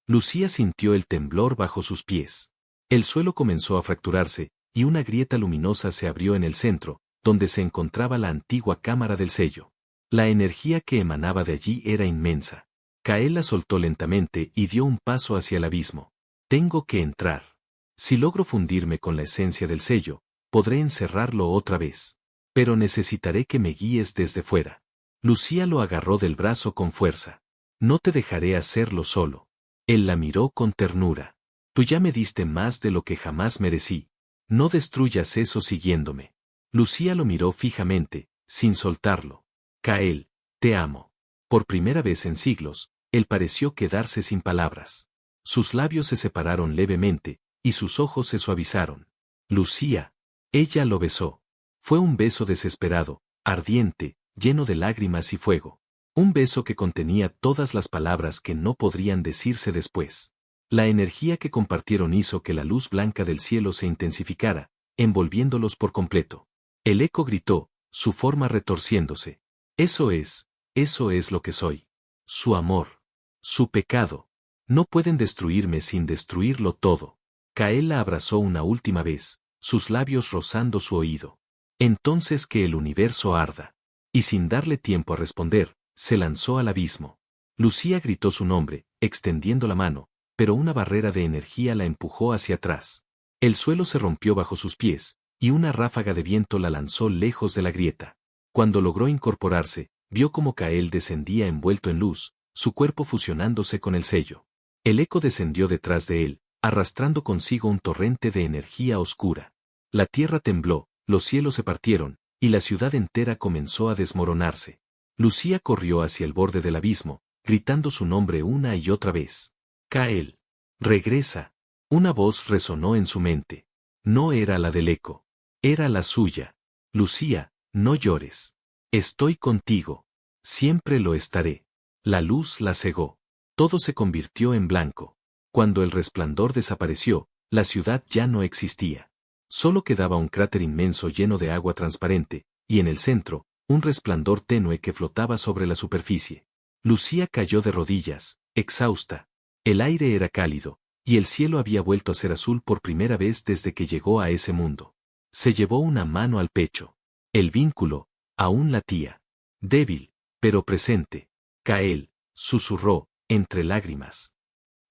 Lucía sintió el temblor bajo sus pies. El suelo comenzó a fracturarse, y una grieta luminosa se abrió en el centro, donde se encontraba la antigua cámara del sello. La energía que emanaba de allí era inmensa. Kael la soltó lentamente y dio un paso hacia el abismo. «Tengo que entrar». Si logro fundirme con la esencia del sello, podré encerrarlo otra vez. Pero necesitaré que me guíes desde fuera. Lucía lo agarró del brazo con fuerza. No te dejaré hacerlo solo. Él la miró con ternura. Tú ya me diste más de lo que jamás merecí. No destruyas eso siguiéndome. Lucía lo miró fijamente, sin soltarlo. Kael, te amo. Por primera vez en siglos, él pareció quedarse sin palabras. Sus labios se separaron levemente, y sus ojos se suavizaron. Lucía. Ella lo besó. Fue un beso desesperado, ardiente, lleno de lágrimas y fuego. Un beso que contenía todas las palabras que no podrían decirse después. La energía que compartieron hizo que la luz blanca del cielo se intensificara, envolviéndolos por completo. El eco gritó, su forma retorciéndose. Eso es lo que soy. Su amor. Su pecado. No pueden destruirme sin destruirlo todo. Kael la abrazó una última vez, sus labios rozando su oído. Entonces que el universo arda. Y sin darle tiempo a responder, se lanzó al abismo. Lucía gritó su nombre, extendiendo la mano, pero una barrera de energía la empujó hacia atrás. El suelo se rompió bajo sus pies, y una ráfaga de viento la lanzó lejos de la grieta. Cuando logró incorporarse, vio cómo Kael descendía envuelto en luz, su cuerpo fusionándose con el sello. El eco descendió detrás de él, arrastrando consigo un torrente de energía oscura. La tierra tembló, los cielos se partieron, y la ciudad entera comenzó a desmoronarse. Lucía corrió hacia el borde del abismo, gritando su nombre una y otra vez. Kael. Regresa. Una voz resonó en su mente. No era la del eco. Era la suya. Lucía, no llores. Estoy contigo. Siempre lo estaré. La luz la cegó. Todo se convirtió en blanco. Cuando el resplandor desapareció, la ciudad ya no existía. Solo quedaba un cráter inmenso lleno de agua transparente, y en el centro, un resplandor tenue que flotaba sobre la superficie. Lucía cayó de rodillas, exhausta. El aire era cálido, y el cielo había vuelto a ser azul por primera vez desde que llegó a ese mundo. Se llevó una mano al pecho. El vínculo, aún latía. Débil, pero presente. Kael, susurró, entre lágrimas.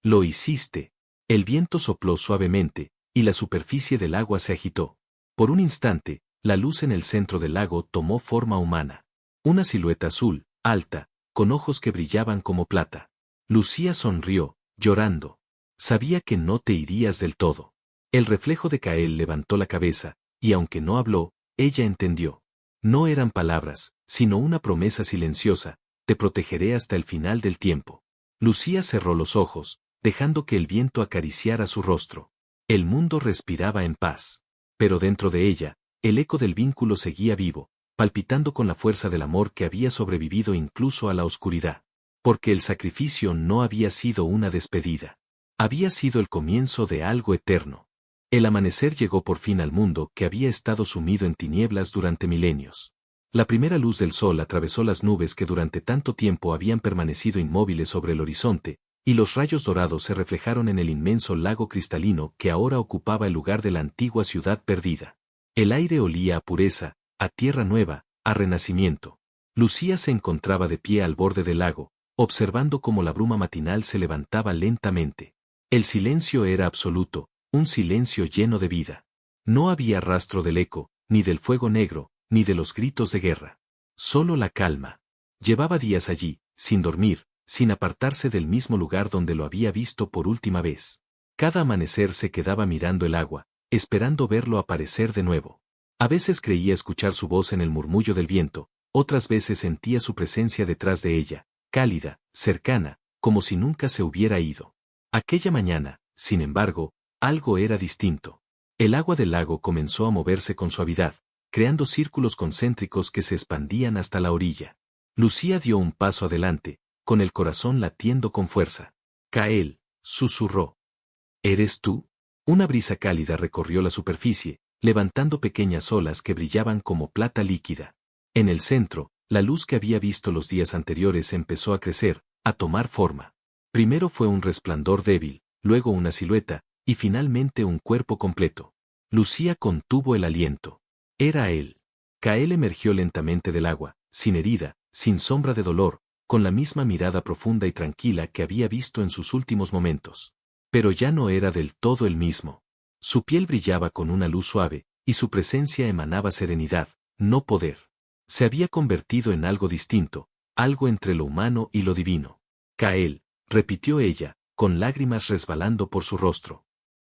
Lo hiciste. El viento sopló suavemente, y la superficie del agua se agitó. Por un instante, la luz en el centro del lago tomó forma humana. Una silueta azul, alta, con ojos que brillaban como plata. Lucía sonrió, llorando. Sabía que no te irías del todo. El reflejo de Kael levantó la cabeza, y aunque no habló, ella entendió. No eran palabras, sino una promesa silenciosa, te protegeré hasta el final del tiempo. Lucía cerró los ojos, dejando que el viento acariciara su rostro. El mundo respiraba en paz. Pero dentro de ella, el eco del vínculo seguía vivo, palpitando con la fuerza del amor que había sobrevivido incluso a la oscuridad. Porque el sacrificio no había sido una despedida. Había sido el comienzo de algo eterno. El amanecer llegó por fin al mundo que había estado sumido en tinieblas durante milenios. La primera luz del sol atravesó las nubes que durante tanto tiempo habían permanecido inmóviles sobre el horizonte, y los rayos dorados se reflejaron en el inmenso lago cristalino que ahora ocupaba el lugar de la antigua ciudad perdida. El aire olía a pureza, a tierra nueva, a renacimiento. Lucía se encontraba de pie al borde del lago, observando cómo la bruma matinal se levantaba lentamente. El silencio era absoluto, un silencio lleno de vida. No había rastro del eco, ni del fuego negro, ni de los gritos de guerra. Solo la calma. Llevaba días allí, sin dormir, sin apartarse del mismo lugar donde lo había visto por última vez. Cada amanecer se quedaba mirando el agua, esperando verlo aparecer de nuevo. A veces creía escuchar su voz en el murmullo del viento, otras veces sentía su presencia detrás de ella, cálida, cercana, como si nunca se hubiera ido. Aquella mañana, sin embargo, algo era distinto. El agua del lago comenzó a moverse con suavidad, creando círculos concéntricos que se expandían hasta la orilla. Lucía dio un paso adelante, con el corazón latiendo con fuerza. Kael, susurró. ¿Eres tú? Una brisa cálida recorrió la superficie, levantando pequeñas olas que brillaban como plata líquida. En el centro, la luz que había visto los días anteriores empezó a crecer, a tomar forma. Primero fue un resplandor débil, luego una silueta, y finalmente un cuerpo completo. Lucía contuvo el aliento. Era él. Kael emergió lentamente del agua, sin herida, sin sombra de dolor, con la misma mirada profunda y tranquila que había visto en sus últimos momentos. Pero ya no era del todo el mismo. Su piel brillaba con una luz suave, y su presencia emanaba serenidad, no poder. Se había convertido en algo distinto, algo entre lo humano y lo divino. Kael, repitió ella, con lágrimas resbalando por su rostro.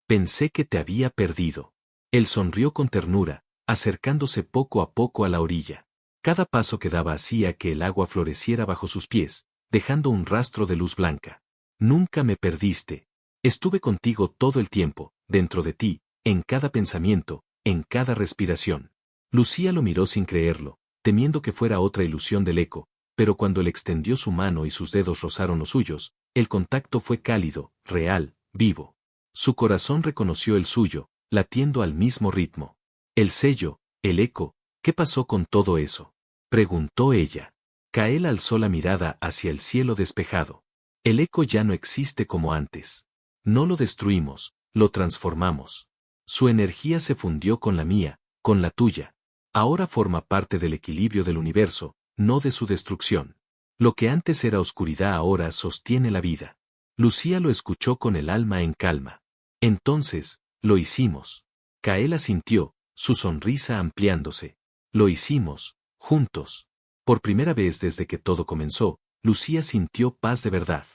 Pensé que te había perdido. Él sonrió con ternura, acercándose poco a poco a la orilla. Cada paso que daba hacía que el agua floreciera bajo sus pies, dejando un rastro de luz blanca. Nunca me perdiste. Estuve contigo todo el tiempo, dentro de ti, en cada pensamiento, en cada respiración. Lucía lo miró sin creerlo, temiendo que fuera otra ilusión del eco, pero cuando él extendió su mano y sus dedos rozaron los suyos, el contacto fue cálido, real, vivo. Su corazón reconoció el suyo, latiendo al mismo ritmo. El sello, el eco, ¿qué pasó con todo eso?, preguntó ella. Kael alzó la mirada hacia el cielo despejado. El eco ya no existe como antes. No lo destruimos, lo transformamos. Su energía se fundió con la mía, con la tuya. Ahora forma parte del equilibrio del universo, no de su destrucción. Lo que antes era oscuridad ahora sostiene la vida. Lucía lo escuchó con el alma en calma. Entonces, lo hicimos. Kael asintió, su sonrisa ampliándose. Lo hicimos, juntos. Por primera vez desde que todo comenzó, Lucía sintió paz de verdad.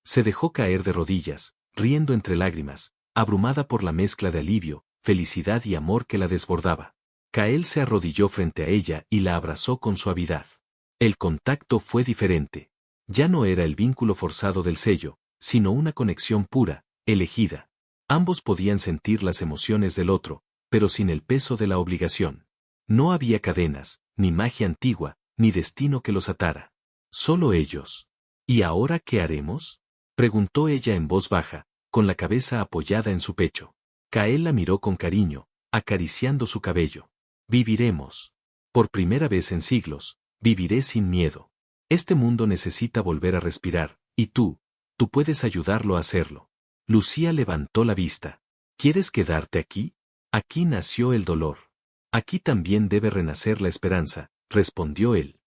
Se dejó caer de rodillas, riendo entre lágrimas, abrumada por la mezcla de alivio, felicidad y amor que la desbordaba. Kael se arrodilló frente a ella y la abrazó con suavidad. El contacto fue diferente. Ya no era el vínculo forzado del sello, sino una conexión pura, elegida. Ambos podían sentir las emociones del otro, pero sin el peso de la obligación. No había cadenas, ni magia antigua, ni destino que los atara. Solo ellos. ¿Y ahora qué haremos?, preguntó ella en voz baja, con la cabeza apoyada en su pecho. Kael la miró con cariño, acariciando su cabello. Viviremos. Por primera vez en siglos, viviré sin miedo. Este mundo necesita volver a respirar, y tú puedes ayudarlo a hacerlo. Lucía levantó la vista. ¿Quieres quedarte aquí? Aquí nació el dolor. Aquí también debe renacer la esperanza, respondió él.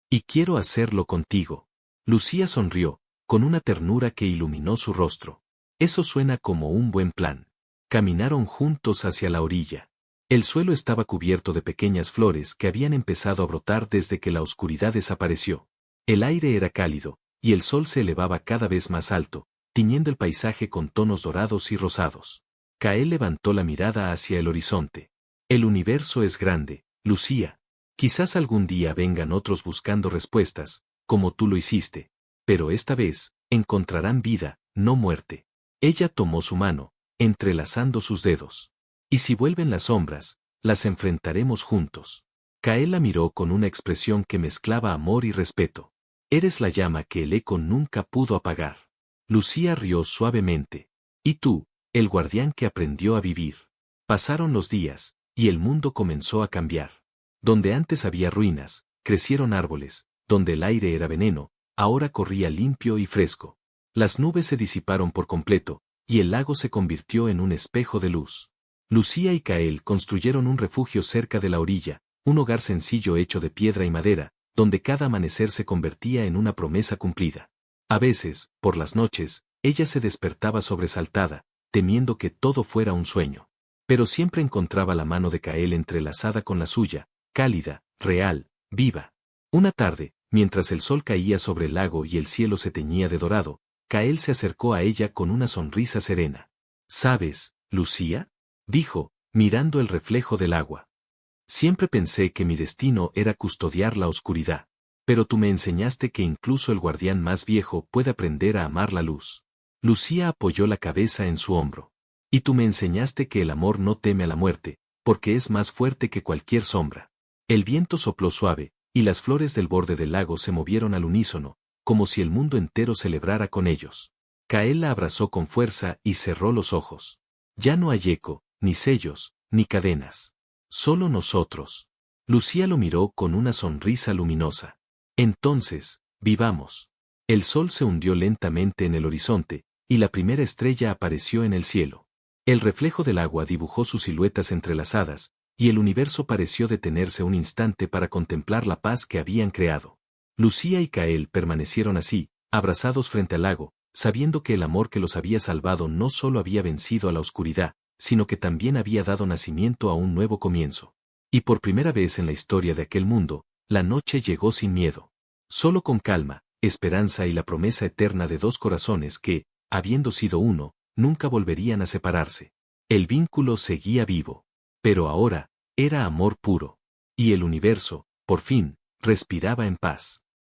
Y quiero hacerlo contigo. Lucía sonrió, con una ternura que iluminó su rostro. Eso suena como un buen plan. Caminaron juntos hacia la orilla. El suelo estaba cubierto de pequeñas flores que habían empezado a brotar desde que la oscuridad desapareció. El aire era cálido, y el sol se elevaba cada vez más alto, tiñendo el paisaje con tonos dorados y rosados. Kael levantó la mirada hacia el horizonte. El universo es grande, Lucía. Quizás algún día vengan otros buscando respuestas, como tú lo hiciste, pero esta vez, encontrarán vida, no muerte. Ella tomó su mano, entrelazando sus dedos. Y si vuelven las sombras, las enfrentaremos juntos. Kael la miró con una expresión que mezclaba amor y respeto. Eres la llama que el eco nunca pudo apagar. Lucía rió suavemente. Y tú, el guardián que aprendió a vivir. Pasaron los días, y el mundo comenzó a cambiar. Donde antes había ruinas, crecieron árboles, donde el aire era veneno, ahora corría limpio y fresco. Las nubes se disiparon por completo, y el lago se convirtió en un espejo de luz. Lucía y Kael construyeron un refugio cerca de la orilla, un hogar sencillo hecho de piedra y madera, donde cada amanecer se convertía en una promesa cumplida. A veces, por las noches, ella se despertaba sobresaltada, temiendo que todo fuera un sueño. Pero siempre encontraba la mano de Kael entrelazada con la suya, cálida, real, viva. Una tarde, mientras el sol caía sobre el lago y el cielo se teñía de dorado, Kael se acercó a ella con una sonrisa serena. ¿Sabes, Lucía?, dijo, mirando el reflejo del agua. Siempre pensé que mi destino era custodiar la oscuridad. Pero tú me enseñaste que incluso el guardián más viejo puede aprender a amar la luz. Lucía apoyó la cabeza en su hombro. Y tú me enseñaste que el amor no teme a la muerte, porque es más fuerte que cualquier sombra. El viento sopló suave, y las flores del borde del lago se movieron al unísono, como si el mundo entero celebrara con ellos. Kael la abrazó con fuerza y cerró los ojos. Ya no hay eco, ni sellos, ni cadenas. Solo nosotros. Lucía lo miró con una sonrisa luminosa. Entonces, vivamos. El sol se hundió lentamente en el horizonte, y la primera estrella apareció en el cielo. El reflejo del agua dibujó sus siluetas entrelazadas, y el universo pareció detenerse un instante para contemplar la paz que habían creado. Lucía y Kael permanecieron así, abrazados frente al lago, sabiendo que el amor que los había salvado no solo había vencido a la oscuridad, sino que también había dado nacimiento a un nuevo comienzo. Y por primera vez en la historia de aquel mundo, la noche llegó sin miedo. Solo con calma, esperanza y la promesa eterna de dos corazones que, habiendo sido uno, nunca volverían a separarse. El vínculo seguía vivo. Pero ahora, era amor puro. Y el universo, por fin, respiraba en paz.